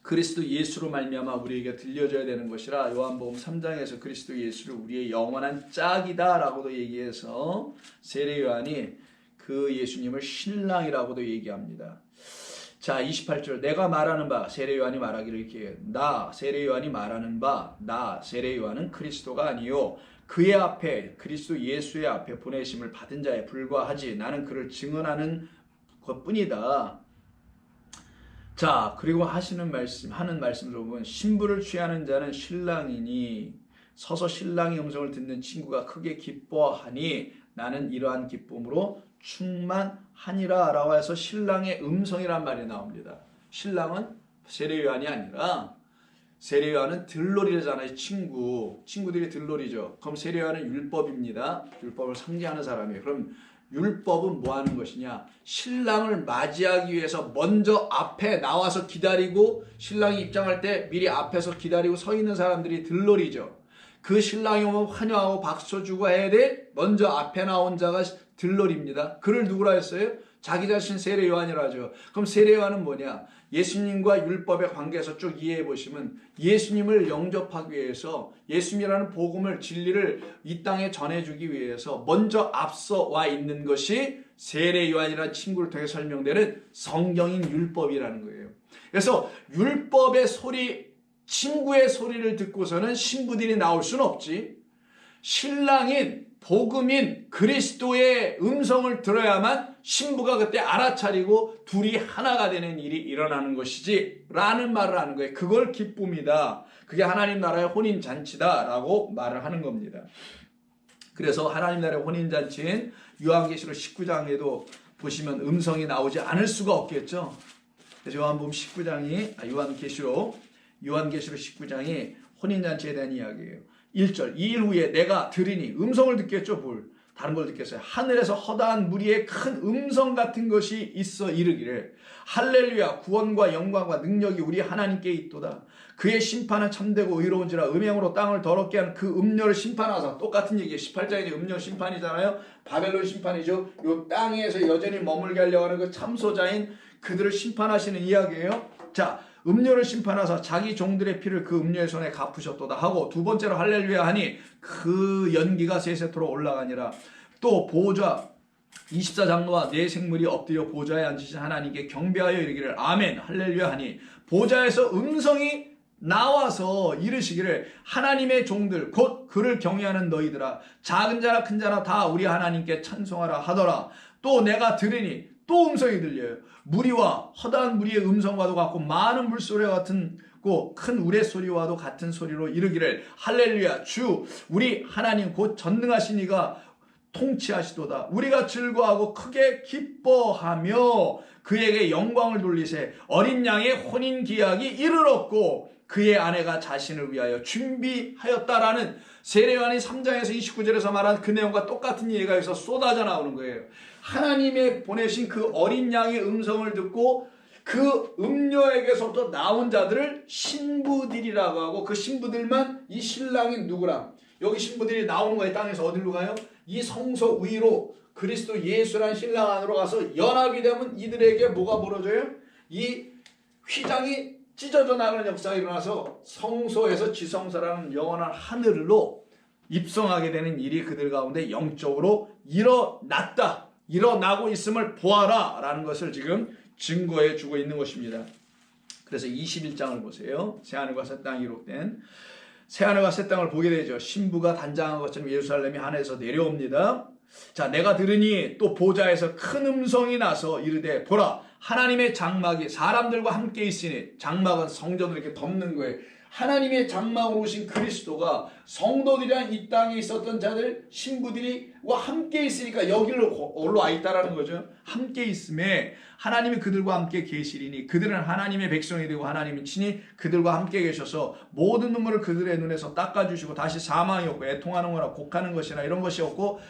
그리스도 예수로 말미암아 우리에게 들려줘야 되는 것이라 요한복음 3장에서 그리스도 예수를 우리의 영원한 짝이다 라고도 얘기해서 세례 요한이 그 예수님을 신랑이라고도 얘기합니다. 자, 28절 내가 말하는 바 세례 요한이 말하기를 이렇게 나 세례 요한이 말하는 바 나 세례 요한은 그리스도가 아니요 그의 앞에 그리스도 예수의 앞에 보내심을 받은 자에 불과하지 나는 그를 증언하는 것뿐이다. 자, 그리고 하는 말씀으로 보면 신부를 취하는 자는 신랑이니 서서 신랑의 음성을 듣는 친구가 크게 기뻐하니 나는 이러한 기쁨으로 충만하니라 라고 해서 신랑의 음성이란 말이 나옵니다. 신랑은 세례 요한이 아니라 세례 요한은 들러리잖아요. 친구들이 들러리죠. 그럼 세례 요한은 율법입니다. 율법을 상징하는 사람이에요. 그럼 율법은 뭐 하는 것이냐? 신랑을 맞이하기 위해서 먼저 앞에 나와서 기다리고 신랑이 입장할 때 미리 앞에서 기다리고 서 있는 사람들이 들러리죠. 그 신랑이 오면 환영하고 박수 주고 해야 돼. 먼저 앞에 나온 자가 들러리입니다. 그를 누구라 했어요? 자기 자신 세례 요한이라 하죠. 그럼 세례 요한은 뭐냐? 예수님과 율법의 관계에서 쭉 이해해 보시면 예수님을 영접하기 위해서 예수님이라는 복음을 진리를 이 땅에 전해주기 위해서 먼저 앞서 와 있는 것이 세례 요한이라는 친구를 통해 설명되는 성경인 율법이라는 거예요. 그래서 율법의 소리, 친구의 소리를 듣고서는 신부들이 나올 수는 없지. 신랑인 복음인 그리스도의 음성을 들어야만 신부가 그때 알아차리고 둘이 하나가 되는 일이 일어나는 것이지 라는 말을 하는 거예요. 그걸 기쁨이다. 그게 하나님 나라의 혼인잔치다 라고 말을 하는 겁니다. 그래서 하나님 나라의 혼인잔치인 요한계시록 19장에도 보시면 음성이 나오지 않을 수가 없겠죠. 그래서 요한계시록 19장이 혼인잔치에 대한 이야기예요. 1절 2일 후에 내가 들으니 음성을 듣겠죠. 다른 걸 듣겠어요. 하늘에서 허다한 무리의 큰 음성 같은 것이 있어 이르기를 할렐루야 구원과 영광과 능력이 우리 하나님께 있도다. 그의 심판은 참되고 의로운지라 음행으로 땅을 더럽게 한 그 음녀를 심판하사. 똑같은 얘기예요. 18장이 음녀 심판이잖아요. 바벨론 심판이죠. 요 땅에서 여전히 머물게 하려고 하는 그 참소자인 그들을 심판하시는 이야기예요. 자, 음녀를 심판하사 자기 종들의 피를 그 음녀의 손에 갚으셨도다 하고, 두 번째로 할렐루야 하니 그 연기가 세세토록 올라가니라. 또 보좌 24장로와 네 생물이 엎드려 보좌에 앉으신 하나님께 경배하여 이르기를 아멘 할렐루야 하니, 보좌에서 음성이 나와서 이르시기를 하나님의 종들 곧 그를 경외하는 너희들아 작은 자나 큰 자나 다 우리 하나님께 찬송하라 하더라. 또 내가 들으니 또 음성이 들려요. 무리와 허다한 무리의 음성과도 같고 많은 물소리와 같은 큰 우레소리와도 같은 소리로 이르기를 할렐루야 주 우리 하나님 곧 전능하신 이가 통치하시도다. 우리가 즐거워하고 크게 기뻐하며 그에게 영광을 돌리세. 어린 양의 혼인기약이 이르렀고 그의 아내가 자신을 위하여 준비하였다라는 세례요한이 3장에서 29절에서 말한 그 내용과 똑같은 얘기가 여기서 쏟아져 나오는 거예요. 하나님의 보내신 그 어린 양의 음성을 듣고 그 음녀에게서부터 나온 자들을 신부들이라고 하고, 그 신부들만 이 신랑이 누구라. 여기 신부들이 나오는 거예요. 땅에서 어디로 가요? 이 성소 위로 그리스도 예수란 신랑 안으로 가서 연합이 되면 이들에게 뭐가 벌어져요? 이 휘장이 찢어져 나가는 역사가 일어나서 성소에서 지성소라는 영원한 하늘로 입성하게 되는 일이 그들 가운데 영적으로 일어나고 있음을 보아라 라는 것을 지금 증거해 주고 있는 것입니다. 그래서 21장을 보세요. 새하늘과 새 땅이 기록된 새하늘과 새 땅을 보게 되죠. 신부가 단장한 것처럼 예루살렘이 하늘에서 내려옵니다. 자, 내가 들으니 또 보좌에서 큰 음성이 나서 이르되 보라 하나님의 장막이 사람들과 함께 있으니, 장막은 성전을 이렇게 덮는 거예요. 하나님의 장막으로 오신 그리스도가 성도들이란 이 땅에 있었던 자들 신부들이와 함께 있으니까 여기로 올라와 있다라는 거죠. 함께 있음에 하나님이 그들과 함께 계시리니 그들은 하나님의 백성이 되고 하나님이 친히 그들과 함께 계셔서 모든 눈물을 그들의 눈에서 닦아주시고 다시 사망이 없고 애통하는 거나 곡하는 것이나 이런 것이 없고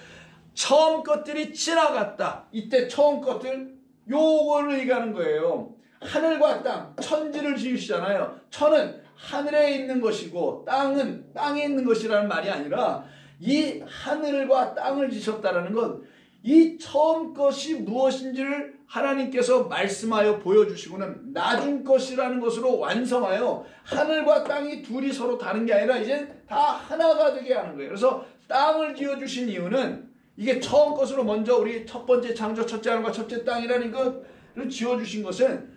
처음 것들이 지나갔다. 이때 처음 것들 요거를 얘기하는 거예요. 하늘과 땅, 천지를 지으시잖아요. 천은 하늘에 있는 것이고 땅은 땅에 있는 것이라는 말이 아니라 이 하늘과 땅을 지셨다라는 건 이 처음 것이 무엇인지를 하나님께서 말씀하여 보여주시고는 나중 것이라는 것으로 완성하여 하늘과 땅이 둘이 서로 다른 게 아니라 이제 다 하나가 되게 하는 거예요. 그래서 땅을 지어주신 이유는 이게 처음 것으로 먼저 우리 첫 번째 창조 첫째 하늘과 첫째 땅이라는 것을 지어주신 것은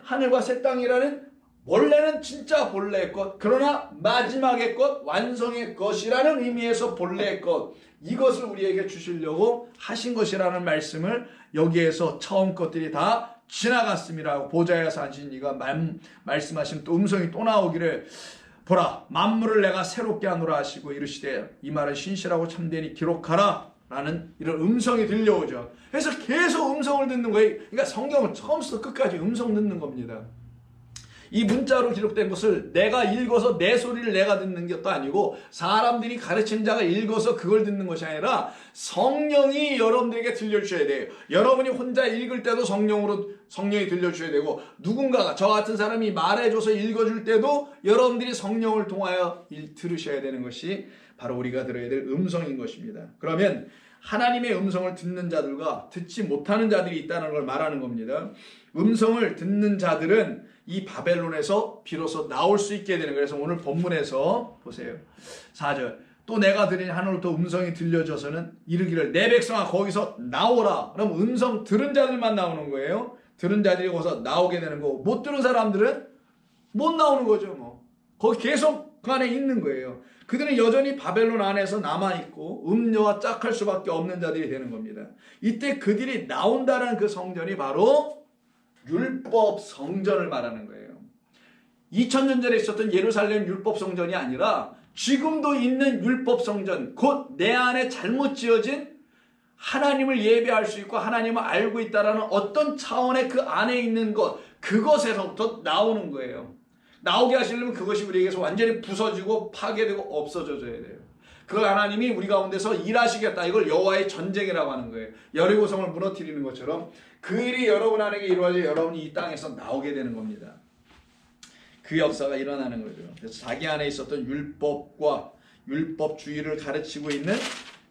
하늘과 새 땅이라는 원래는 진짜 본래의 것, 그러나 마지막의 것, 완성의 것이라는 의미에서 본래의 것, 이것을 우리에게 주시려고 하신 것이라는 말씀을 여기에서 처음 것들이 다 지나갔음이라고 보좌에서 앉으신 이가 말씀하신 또 음성이 또 나오기를 보라 만물을 내가 새롭게 하노라 하시고 이르시되 이 말은 신실하고 참되니 기록하라 라는 이런 음성이 들려오죠. 그래서 계속 음성을 듣는 거예요. 그러니까 성경은 처음부터 끝까지 음성 듣는 겁니다. 이 문자로 기록된 것을 내가 읽어서 내 소리를 내가 듣는 것도 아니고 사람들이 가르친 자가 읽어서 그걸 듣는 것이 아니라 성령이 여러분들에게 들려주셔야 돼요. 여러분이 혼자 읽을 때도 성령이 들려주셔야 되고, 누군가가 저 같은 사람이 말해줘서 읽어줄 때도 여러분들이 성령을 통하여 들으셔야 되는 것이 바로 우리가 들어야 될 음성인 것입니다. 그러면 하나님의 음성을 듣는 자들과 듣지 못하는 자들이 있다는 걸 말하는 겁니다. 음성을 듣는 자들은 이 바벨론에서 비로소 나올 수 있게 되는 거예요. 그래서 오늘 본문에서 보세요. 4절 또 내가 들으니 하늘로부터 음성이 들려져서는 이르기를 내 백성아 거기서 나오라. 그럼 음성 들은 자들만 나오는 거예요. 들은 자들이 거기서 나오게 되는 거고, 못 들은 사람들은 못 나오는 거죠. 뭐 거기 계속 그 안에 있는 거예요. 그들은 여전히 바벨론 안에서 남아있고 음녀와 짝할 수밖에 없는 자들이 되는 겁니다. 이때 그들이 나온다는 그 성전이 바로 율법 성전을 말하는 거예요. 2000년 전에 있었던 예루살렘 율법 성전이 아니라 지금도 있는 율법 성전, 곧 내 안에 잘못 지어진 하나님을 예배할 수 있고 하나님을 알고 있다라는 어떤 차원의 그 안에 있는 것, 그것에서부터 나오는 거예요. 나오게 하시려면 그것이 우리에게서 완전히 부서지고 파괴되고 없어져야 돼요. 그 하나님이 우리 가운데서 일하시겠다. 이걸 여호와의 전쟁이라고 하는 거예요. 여리고성을 무너뜨리는 것처럼 그 일이 여러분 안에게 이루어져 여러분이 이 땅에서 나오게 되는 겁니다. 그 역사가 일어나는 거죠. 그래서 자기 안에 있었던 율법과 율법주의를 가르치고 있는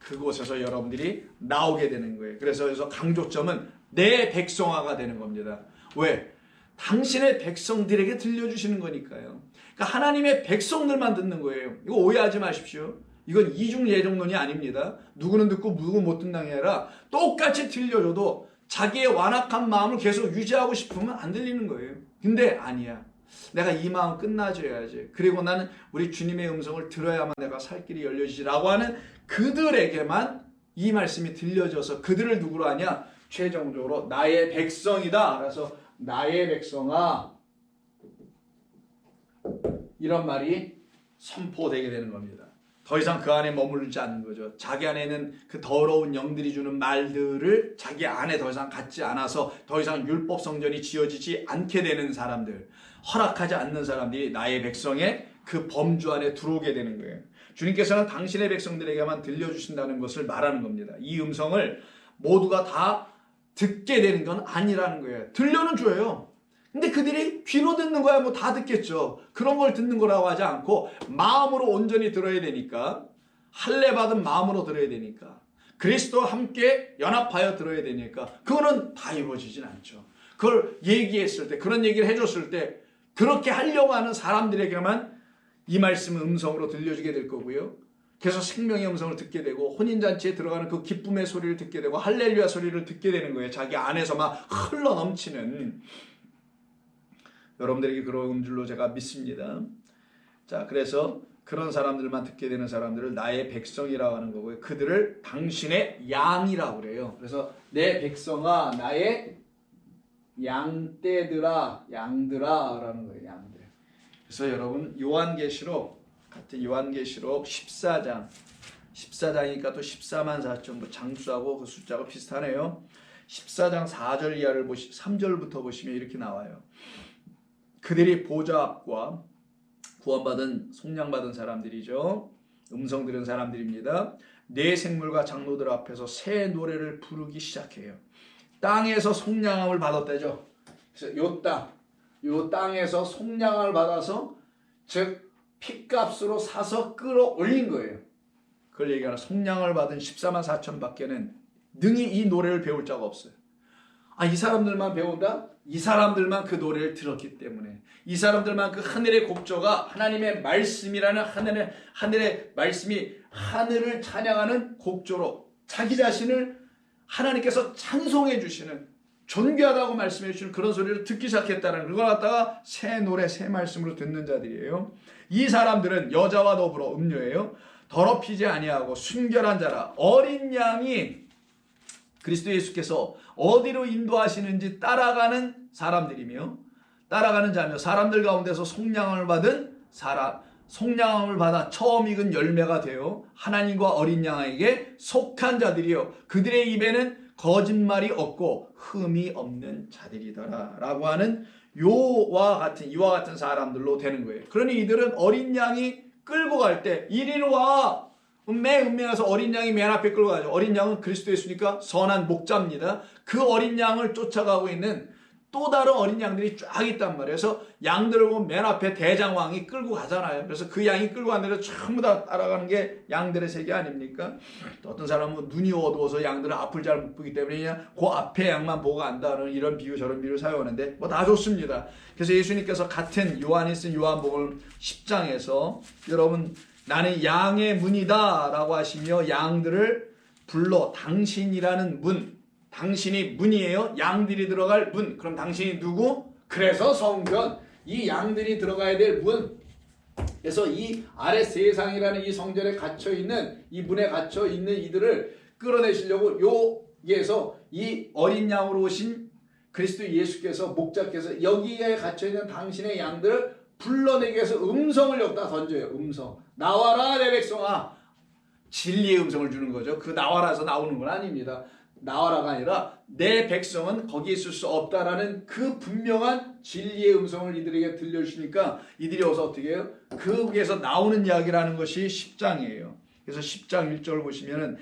그곳에서 여러분들이 나오게 되는 거예요. 그래서 강조점은 내 백성화가 되는 겁니다. 왜? 당신의 백성들에게 들려주시는 거니까요. 그러니까 하나님의 백성들만 듣는 거예요. 이거 오해하지 마십시오. 이건 이중예정론이 아닙니다. 누구는 듣고 누구 못 듣는 게 아니라 똑같이 들려줘도 자기의 완악한 마음을 계속 유지하고 싶으면 안 들리는 거예요. 근데 아니야. 내가 이 마음 끝나줘야지. 그리고 나는 우리 주님의 음성을 들어야만 내가 살 길이 열려지라고 하는 그들에게만 이 말씀이 들려져서 그들을 누구로 하냐? 최종적으로 나의 백성이다. 그래서 나의 백성아 이런 말이 선포되게 되는 겁니다. 더 이상 그 안에 머무르지 않는 거죠. 자기 안에 있는 그 더러운 영들이 주는 말들을 자기 안에 더 이상 갖지 않아서 더 이상 율법 성전이 지어지지 않게 되는 사람들, 허락하지 않는 사람들이 나의 백성의 그 범주 안에 들어오게 되는 거예요. 주님께서는 당신의 백성들에게만 들려주신다는 것을 말하는 겁니다. 이 음성을 모두가 다 듣게 되는 건 아니라는 거예요. 들려는 줘요. 근데 그들이 귀로 듣는 거야 뭐 다 듣겠죠. 그런 걸 듣는 거라고 하지 않고 마음으로 온전히 들어야 되니까, 할례 받은 마음으로 들어야 되니까, 그리스도와 함께 연합하여 들어야 되니까 그거는 다 이루어지진 않죠. 그걸 얘기했을 때, 그런 얘기를 해줬을 때 그렇게 하려고 하는 사람들에게만 이 말씀은 음성으로 들려주게 될 거고요. 그래서 생명의 음성을 듣게 되고 혼인잔치에 들어가는 그 기쁨의 소리를 듣게 되고 할렐루야 소리를 듣게 되는 거예요. 자기 안에서 막 흘러넘치는, 여러분들에게 그런 줄로 제가 믿습니다. 자, 그래서 그런 사람들만 듣게 되는 사람들을 나의 백성이라고 하는 거고요. 그들을 당신의 양이라고 그래요. 그래서 내 백성아 나의 양떼들아, 양들아 라는 거예요. 양들. 그래서 여러분 요한계시록, 같은 요한계시록 14장이니까 또 14만 4천, 뭐 장수하고 그 숫자가 비슷하네요. 14장 4절 이하를 3절부터 보시면 이렇게 나와요. 그들이 보좌 앞과 구원받은 속량받은 사람들이죠. 음성 들은 사람들입니다. 네 생물과 장로들 앞에서 새 노래를 부르기 시작해요. 땅에서 속량함을 받았다죠. 그래서 요 땅에서 속량함을 받아서 즉 핏값으로 사서 끌어올린 거예요. 그걸 얘기하는 속량을 받은 14만 4천 밖에는 능히 이 노래를 배울 자가 없어요. 이 사람들만 배운다? 이 사람들만 그 노래를 들었기 때문에, 이 사람들만 그 하늘의 곡조가 하나님의 말씀이라는 하늘의 말씀이 하늘을 찬양하는 곡조로 자기 자신을 하나님께서 찬송해 주시는, 존귀하다고 말씀해 주시는 그런 소리를 듣기 시작했다는, 그걸 갖다가 새 노래 새 말씀으로 듣는 자들이에요. 이 사람들은 여자와 더불어 음료예요. 더럽히지 아니하고 순결한 자라. 어린 양이 그리스도 예수께서 어디로 인도하시는지 따라가는 사람들이며, 따라가는 자며, 사람들 가운데서 속량함을 받은 사람, 속량함을 받아 처음 익은 열매가 되어 하나님과 어린 양에게 속한 자들이요 그들의 입에는 거짓말이 없고 흠이 없는 자들이더라 라고 하는 이와 같은 사람들로 되는 거예요. 그러니 이들은 어린 양이 끌고 갈 때 이리로 와, 음매해서 어린 양이 맨 앞에 끌고 가죠. 어린 양은 그리스도 예수니까 선한 목자입니다. 그 어린 양을 쫓아가고 있는 또 다른 어린 양들이 쫙 있단 말이에요. 그래서 양들을 보면 맨 앞에 대장왕이 끌고 가잖아요. 그래서 그 양이 끌고 간 데를 전부 다 따라가는 게 양들의 세계 아닙니까? 또 어떤 사람은 눈이 어두워서 양들은 앞을 잘 못 보기 때문에 그냥 그 앞에 양만 보고 간다는 이런 비유 저런 비유를 사용하는데 뭐 다 좋습니다. 그래서 예수님께서 같은 요한이 쓴 요한복음 10장에서 여러분 나는 양의 문이다 라고 하시며 양들을 불러 당신이라는 문, 당신이 문이에요. 양들이 들어갈 문. 그럼 당신이 누구? 그래서 성전, 이 양들이 들어가야 될 문. 그래서 이 아래 세상이라는 이 성전에 갇혀있는, 이 문에 갇혀있는 이들을 끌어내시려고 여기에서 이 어린 양으로 오신 그리스도 예수께서, 목자께서 여기에 갇혀있는 당신의 양들을 불러내기 위해서 음성을 여기다 던져요. 음성. 나와라 내 백성아. 진리의 음성을 주는 거죠. 그 나와라에서 나오는 건 아닙니다. 나와라가 아니라 내 백성은 거기에 있을 수 없다라는 그 분명한 진리의 음성을 이들에게 들려주시니까 이들이 어서 어떻게 해요? 거기에서 나오는 이야기라는 것이 10장이에요. 그래서 10장 1절 보시면은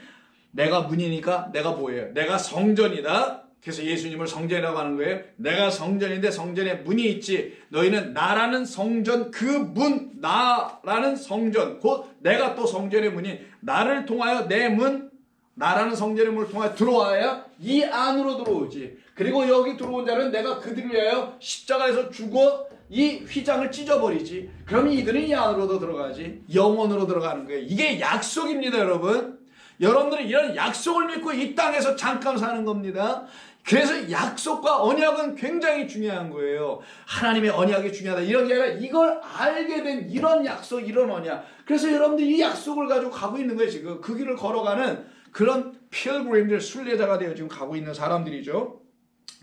내가 문이니까 내가 뭐예요? 내가 성전이다. 그래서 예수님을 성전이라고 하는 거예요. 내가 성전인데 성전에 문이 있지. 너희는 나라는 성전, 그 문, 나라는 성전, 곧 내가 또 성전의 문이 나를 통하여 내 문, 나라는 성전의 문을 통하여 들어와야 이 안으로 들어오지. 그리고 여기 들어온 자는 내가 그들을 위하여 십자가에서 죽어 이 휘장을 찢어버리지. 그러면 이들은 이 안으로도 들어가지. 영원으로 들어가는 거예요. 이게 약속입니다, 여러분. 여러분들은 이런 약속을 믿고 이 땅에서 잠깐 사는 겁니다. 그래서 약속과 언약은 굉장히 중요한 거예요. 하나님의 언약이 중요하다. 이런 게 아니라 이걸 알게 된 이런 약속, 이런 언약. 그래서 여러분들이 이 약속을 가지고 가고 있는 거예요, 지금. 그 길을 걸어가는 그런 필그림들, 순례자가 되어 지금 가고 있는 사람들이죠.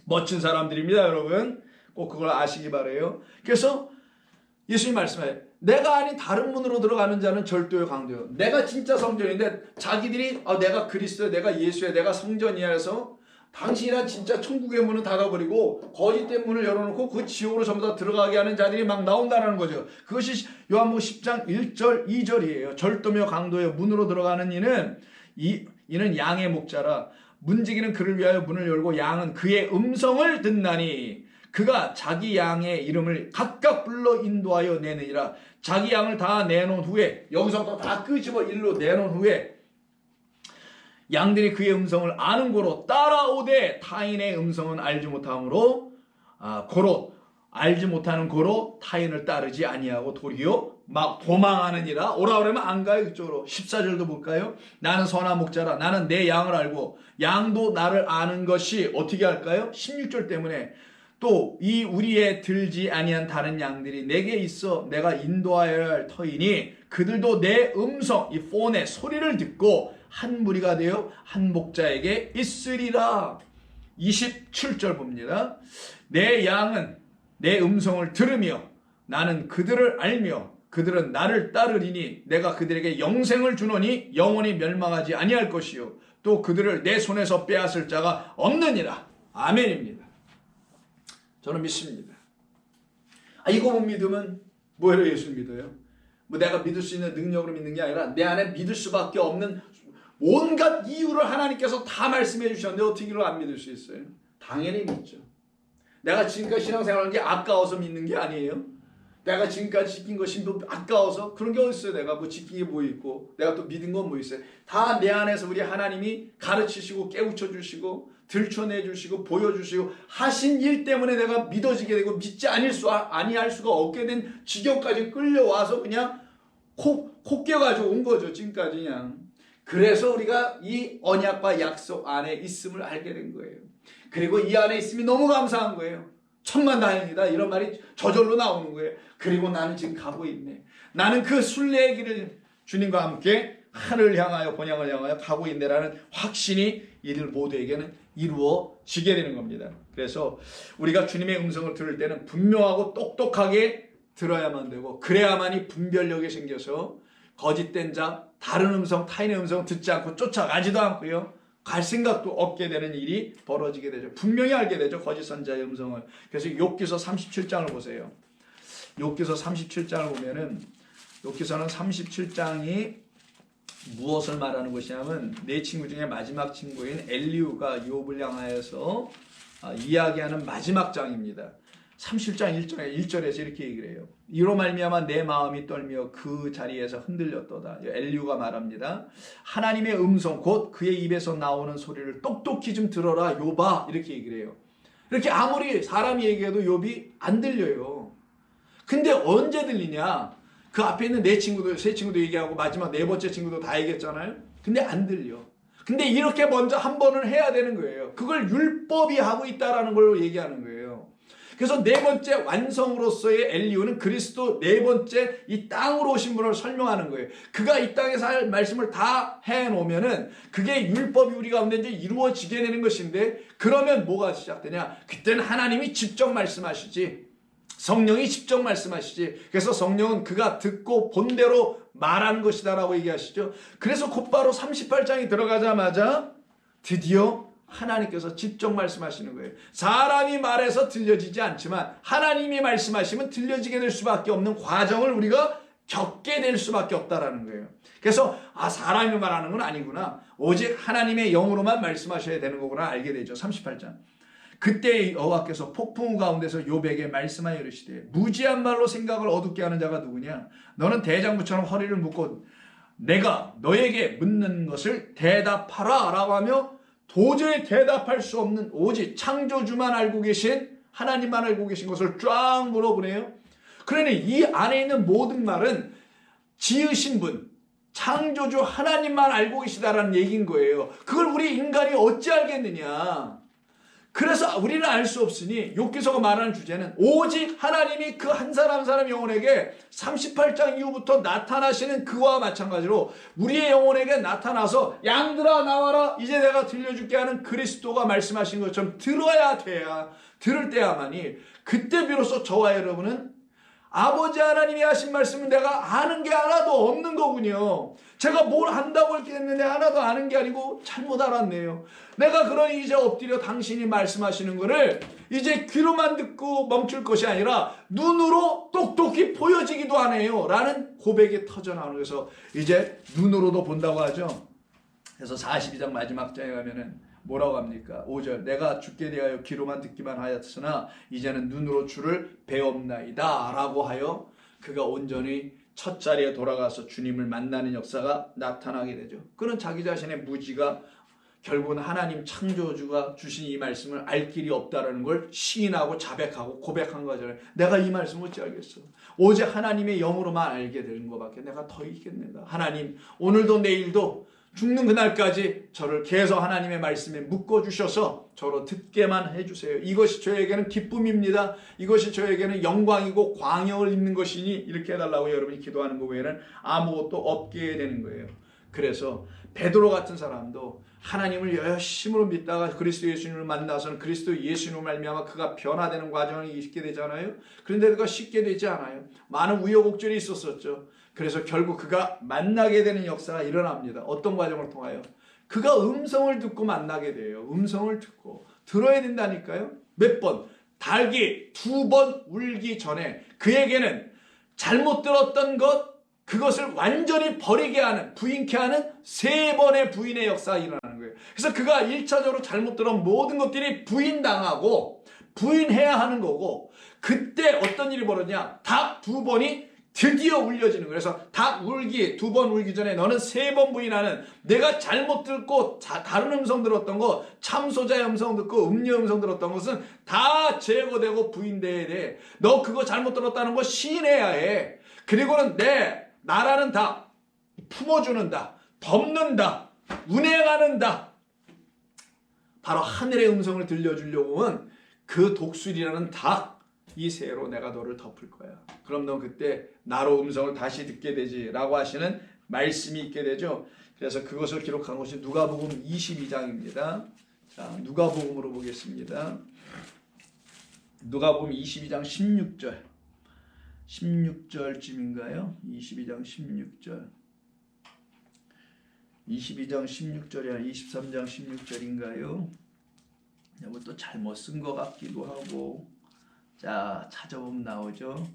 멋진 사람들입니다, 여러분. 꼭 그걸 아시기 바라요. 그래서 예수님 말씀하세요. 내가 아닌 다른 문으로 들어가는 자는 절도요, 강도요. 내가 진짜 성전인데 자기들이 내가 그리스도야, 내가 예수야, 내가 성전이야 해서 당신이란 진짜 천국의 문은 닫아버리고 거짓된 문을 열어놓고 그 지옥으로 전부 다 들어가게 하는 자들이 막 나온다는 거죠. 그것이 요한복음 10장 1절 2절이에요. 절도며 강도여 문으로 들어가는 이는 양의 목자라. 문지기는 그를 위하여 문을 열고 양은 그의 음성을 듣나니 그가 자기 양의 이름을 각각 불러 인도하여 내느니라. 자기 양을 다 내놓은 후에, 여기서부터 다 끄집어 일로 내놓은 후에 양들이 그의 음성을 아는 고로 따라오되 타인의 음성은 알지 못함으로 고로 알지 못하는 고로 타인을 따르지 아니하고 도리어 막 도망하느니라. 오라 그러면 안 가요, 그쪽으로. 14절도 볼까요? 나는 선한 목자라. 나는 내 양을 알고 양도 나를 아는 것이 어떻게 할까요? 16절 때문에 또 이 우리에 들지 아니한 다른 양들이 내게 있어 내가 인도하여야 할 터이니 그들도 내 음성, 이 폰의 소리를 듣고 한 무리가 되어 한 목자에게 있으리라. 27절 봅니다. 내 양은 내 음성을 들으며 나는 그들을 알며 그들은 나를 따르리니 내가 그들에게 영생을 주노니 영원히 멸망하지 아니할 것이요 또 그들을 내 손에서 빼앗을 자가 없느니라. 아멘입니다. 저는 믿습니다. 이거 못 믿으면 뭐로 예수 믿어요? 뭐 내가 믿을 수 있는 능력으로 믿는 게 아니라 내 안에 믿을 수밖에 없는 온갖 이유를 하나님께서 다 말씀해 주셨는데 어떻게 이걸 안 믿을 수 있어요? 당연히 믿죠. 내가 지금까지 신앙생활하는 게 아까워서 믿는 게 아니에요. 내가 지금까지 지킨 것이 뭐 아까워서 그런 게 어디 있어요. 내가 뭐 지킨 게 뭐 있고 내가 또 믿은 건 뭐 있어요. 다 내 안에서 우리 하나님이 가르치시고 깨우쳐 주시고 들춰내 주시고 보여주시고 하신 일 때문에 내가 믿어지게 되고 믿지 아니할 수가 없게 된 지경까지 끌려와서 그냥 코 껴가지고 온 거죠. 지금까지 그냥. 그래서 우리가 이 언약과 약속 안에 있음을 알게 된 거예요. 그리고 이 안에 있음이 너무 감사한 거예요. 천만다행이다 이런 말이 저절로 나오는 거예요. 그리고 나는 지금 가고 있네. 나는 그 순례의 길을 주님과 함께 하늘을 향하여 본향을 향하여 가고 있네라는 확신이 이들 모두에게는 이루어지게 되는 겁니다. 그래서 우리가 주님의 음성을 들을 때는 분명하고 똑똑하게 들어야만 되고 그래야만이 분별력이 생겨서 거짓된 자, 다른 음성, 타인의 음성 듣지 않고 쫓아가지도 않고요. 갈 생각도 없게 되는 일이 벌어지게 되죠. 분명히 알게 되죠. 거짓 선자의 음성을. 그래서 욥기서 37장을 보세요. 욥기서 37장을 보면은 욥기서는 37장이 무엇을 말하는 것이냐면 네 친구 중에 마지막 친구인 엘리후가 욥을 향하여서 이야기하는 마지막 장입니다. 37장 1절에서 이렇게 얘기를 해요. 이로 말미암아 내 마음이 떨며 그 자리에서 흔들렸도다. 엘리후가 말합니다. 하나님의 음성 곧 그의 입에서 나오는 소리를 똑똑히 좀 들어라 욥아 이렇게 얘기를 해요. 이렇게 아무리 사람이 얘기해도 욥이 안 들려요. 근데 언제 들리냐? 그 앞에 있는 세 친구도 얘기하고 마지막 네 번째 친구도 다 얘기했잖아요. 근데 안 들려. 근데 이렇게 먼저 한 번을 해야 되는 거예요. 그걸 율법이 하고 있다라는 걸로 얘기하는 거예요. 그래서 네 번째 완성으로서의 엘리후는 그리스도 네 번째 이 땅으로 오신 분을 설명하는 거예요. 그가 이 땅에서 할 말씀을 다 해놓으면은 그게 율법이 우리 가운데 이제 이루어지게 되는 것인데 그러면 뭐가 시작되냐? 그때는 하나님이 직접 말씀하시지. 성령이 직접 말씀하시지. 그래서 성령은 그가 듣고 본대로 말한 것이다라고 얘기하시죠. 그래서 곧바로 38장이 들어가자마자 드디어 하나님께서 직접 말씀하시는 거예요. 사람이 말해서 들려지지 않지만 하나님이 말씀하시면 들려지게 될 수밖에 없는 과정을 우리가 겪게 될 수밖에 없다라는 거예요. 그래서 사람이 말하는 건 아니구나. 오직 하나님의 영으로만 말씀하셔야 되는 거구나 알게 되죠. 38장. 그때 여호와께서 폭풍우 가운데서 욥에게 말씀하여 이르시되 무지한 말로 생각을 어둡게 하는 자가 누구냐? 너는 대장부처럼 허리를 묶고 내가 너에게 묻는 것을 대답하라 라고 하며 도저히 대답할 수 없는 오직 창조주만 알고 계신 하나님만 알고 계신 것을 쫙 물어보네요. 그러니 이 안에 있는 모든 말은 지으신 분, 창조주 하나님만 알고 계시다라는 얘기인 거예요. 그걸 우리 인간이 어찌 알겠느냐. 그래서 우리는 알 수 없으니 욥기서가 말하는 주제는 오직 하나님이 그 한 사람 한 사람 영혼에게 38장 이후부터 나타나시는 그와 마찬가지로 우리의 영혼에게 나타나서 양들아 나와라 이제 내가 들려줄게 하는 그리스도가 말씀하신 것처럼 들을 때야만이 그때 비로소 저와 여러분은 아버지 하나님이 하신 말씀은 내가 아는 게 하나도 없는 거군요. 제가 뭘 안다고 이렇게 했는데 하나도 아는 게 아니고 잘못 알았네요. 내가 그러니 이제 엎드려 당신이 말씀하시는 거를 이제 귀로만 듣고 멈출 것이 아니라 눈으로 똑똑히 보여지기도 하네요. 라는 고백이 터져나오는 거에서 이제 눈으로도 본다고 하죠. 그래서 42장 마지막 장에 가면은 뭐라고 합니까? 5절 내가 주께 대하여 귀로만 듣기만 하였으나 이제는 눈으로 주를 배옵나이다 라고 하여 그가 온전히 첫 자리에 돌아가서 주님을 만나는 역사가 나타나게 되죠. 그는 자기 자신의 무지가 결국은 하나님 창조주가 주신 이 말씀을 알 길이 없다는 걸 시인하고 자백하고 고백한 거잖아요. 내가 이 말씀을 어찌 알겠어. 오직 하나님의 영으로만 알게 되는 것밖에 내가 더 있겠는가. 하나님 오늘도 내일도 죽는 그날까지 저를 계속 하나님의 말씀에 묶어주셔서 저로 듣게만 해주세요. 이것이 저에게는 기쁨입니다. 이것이 저에게는 영광이고 광영을 입는 것이니 이렇게 해달라고 여러분이 기도하는 것 외에는 아무것도 없게 되는 거예요. 그래서 베드로 같은 사람도 하나님을 열심으로 믿다가 그리스도 예수님을 만나서는 그리스도 예수님을 말미암아 그가 변화되는 과정이 있게 되잖아요. 그런데 그가 쉽게 되지 않아요. 많은 우여곡절이 있었었죠. 그래서 결국 그가 만나게 되는 역사가 일어납니다. 어떤 과정을 통하여? 그가 음성을 듣고 만나게 돼요. 음성을 듣고 들어야 된다니까요. 몇 번? 닭이 2번 울기 전에 그에게는 잘못 들었던 것 그것을 완전히 버리게 하는 부인케 하는 3번의 부인의 역사가 일어나는 거예요. 그래서 그가 1차적으로 잘못 들은 모든 것들이 부인당하고 부인해야 하는 거고 그때 어떤 일이 벌어지냐 닭 2번이 드디어 울려지는 거예요. 그래서 닭 울기 2번 울기 전에 너는 3번 부인하는 내가 잘못 듣고 다른 음성 들었던 거 참소자의 음성 듣고 음료 음성 들었던 것은 다 제거되고 부인돼야 돼. 너 그거 잘못 들었다는 거 시인해야 해. 그리고는 나라는 다 품어주는다. 덮는다. 운행하는다. 바로 하늘의 음성을 들려주려고 하면 그 독수리라는 닭 이 새로 내가 너를 덮을 거야. 그럼 넌 그때 나로 음성을 다시 듣게 되지 라고 하시는 말씀이 있게 되죠. 그래서 그것을 기록한 것이 누가복음 22장입니다. 자, 누가복음으로 보겠습니다. 누가복음 22장 16절 16절쯤인가요? 22장 16절 22장 16절이 아니라 23장 16절인가요? 이것도 잘못 쓴 것 같기도 하고 자 찾아보면 나오죠.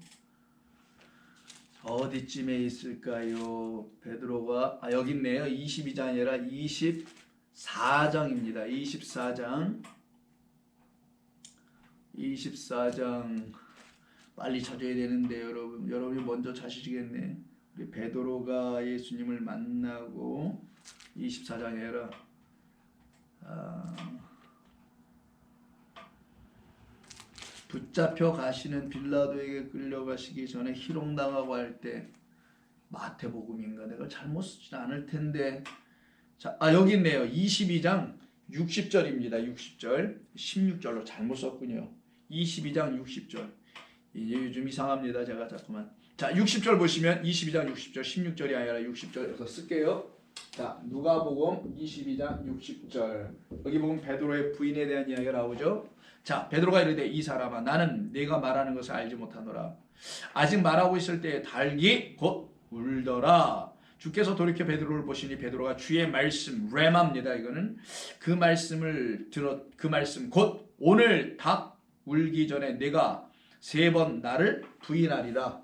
어디쯤에 있을까요? 베드로가 여기 있네요. 22장이 아니라 24장입니다. 24장 빨리 찾아야 되는데 여러분이 먼저 찾으시겠네. 우리 베드로가 예수님을 만나고 24장이 아니라 붙잡혀 가시는 빌라도에게 끌려가시기 전에 희롱당하고 할 때 마태복음인가 내가 잘못 쓰진 않을 텐데 자, 여기 있네요. 22장 60절입니다. 60절 16절로 잘못 썼군요. 22장 60절 이제 요즘 이상합니다. 제가 자꾸만 자 60절 보시면 22장 60절 16절이 아니라 60절에서 쓸게요. 자 누가복음 22장 60절 여기 보면 베드로의 부인에 대한 이야기가 나오죠. 자 베드로가 이르되 이 사람아 나는 네가 말하는 것을 알지 못하노라. 아직 말하고 있을 때에 닭이 곧 울더라. 주께서 돌이켜 베드로를 보시니 베드로가 주의 말씀 레마입니다. 이거는 그 말씀을 그 말씀 곧 오늘 닭 울기 전에 내가 3번 나를 부인하리라.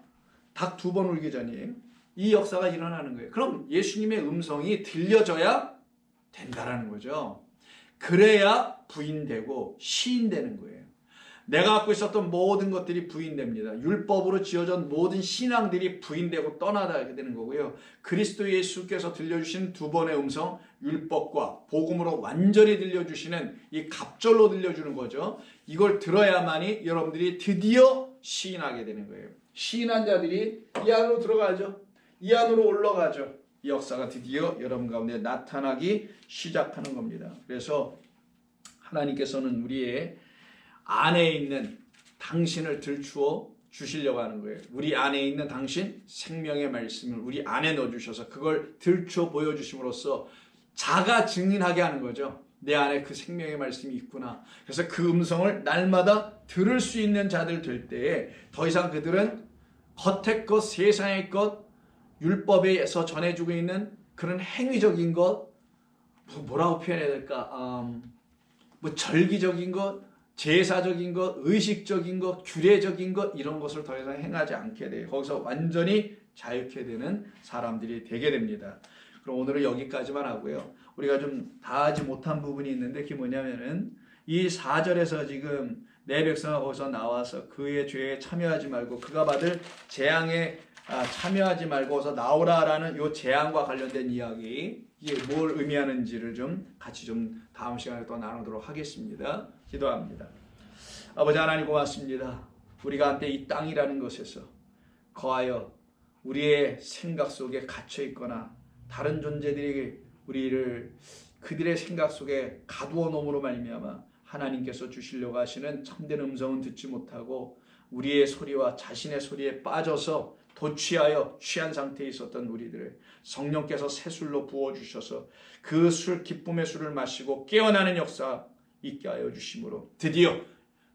닭 2번 울기 전이에요. 이 역사가 일어나는 거예요. 그럼 예수님의 음성이 들려져야 된다라는 거죠. 그래야 부인되고 시인되는 거예요. 내가 갖고 있었던 모든 것들이 부인됩니다. 율법으로 지어진 모든 신앙들이 부인되고 떠나게 되는 거고요. 그리스도 예수께서 들려주신 2번의 음성, 율법과 복음으로 완전히 들려주시는 이 갑절로 들려주는 거죠. 이걸 들어야만이 여러분들이 드디어 시인하게 되는 거예요. 시인한 자들이 이 안으로 들어가죠. 이 안으로 올라가죠. 이 역사가 드디어 여러분 가운데 나타나기 시작하는 겁니다. 그래서 하나님께서는 우리의 안에 있는 당신을 들추어 주시려고 하는 거예요. 우리 안에 있는 당신 생명의 말씀을 우리 안에 넣어주셔서 그걸 들추어 보여주심으로써 자가 증인하게 하는 거죠. 내 안에 그 생명의 말씀이 있구나. 그래서 그 음성을 날마다 들을 수 있는 자들 될 때에 더 이상 그들은 겉의 것, 세상의 것, 율법에서 전해주고 있는 그런 행위적인 것, 뭐라고 표현해야 될까? 절기적인 것, 제사적인 것, 의식적인 것, 규례적인 것 이런 것을 더 이상 행하지 않게 돼요. 거기서 완전히 자유케 되는 사람들이 되게 됩니다. 그럼 오늘은 여기까지만 하고요. 우리가 좀 다 하지 못한 부분이 있는데 그게 뭐냐면은 이 4절에서 지금 내 백성아 거기서 나와서 그의 죄에 참여하지 말고 그가 받을 재앙에 참여하지 말고서 나오라라는 이 재앙과 관련된 이야기 이게 뭘 의미하는지를 좀 같이 좀 다음 시간에 또 나누도록 하겠습니다. 기도합니다. 아버지 하나님 고맙습니다. 우리가 한때 이 땅이라는 것에서 거하여 우리의 생각 속에 갇혀 있거나 다른 존재들이 우리를 그들의 생각 속에 가두어 놓음으로 말미암아 하나님께서 주시려고 하시는 참된 음성은 듣지 못하고 우리의 소리와 자신의 소리에 빠져서 도취하여 취한 상태에 있었던 우리들을 성령께서 새 술로 부어주셔서 그 술 기쁨의 술을 마시고 깨어나는 역사 있게 하여 주심으로 드디어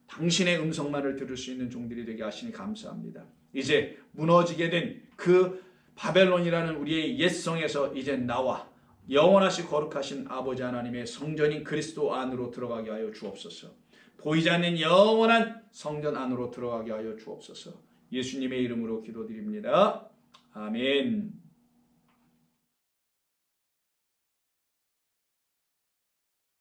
당신의 음성만을 들을 수 있는 종들이 되게 하시니 감사합니다. 이제 무너지게 된 그 바벨론이라는 우리의 옛성에서 이제 나와 영원하시 거룩하신 아버지 하나님의 성전인 그리스도 안으로 들어가게 하여 주옵소서. 보이지 않는 영원한 성전 안으로 들어가게 하여 주옵소서. 예수님의 이름으로 기도드립니다. 아멘.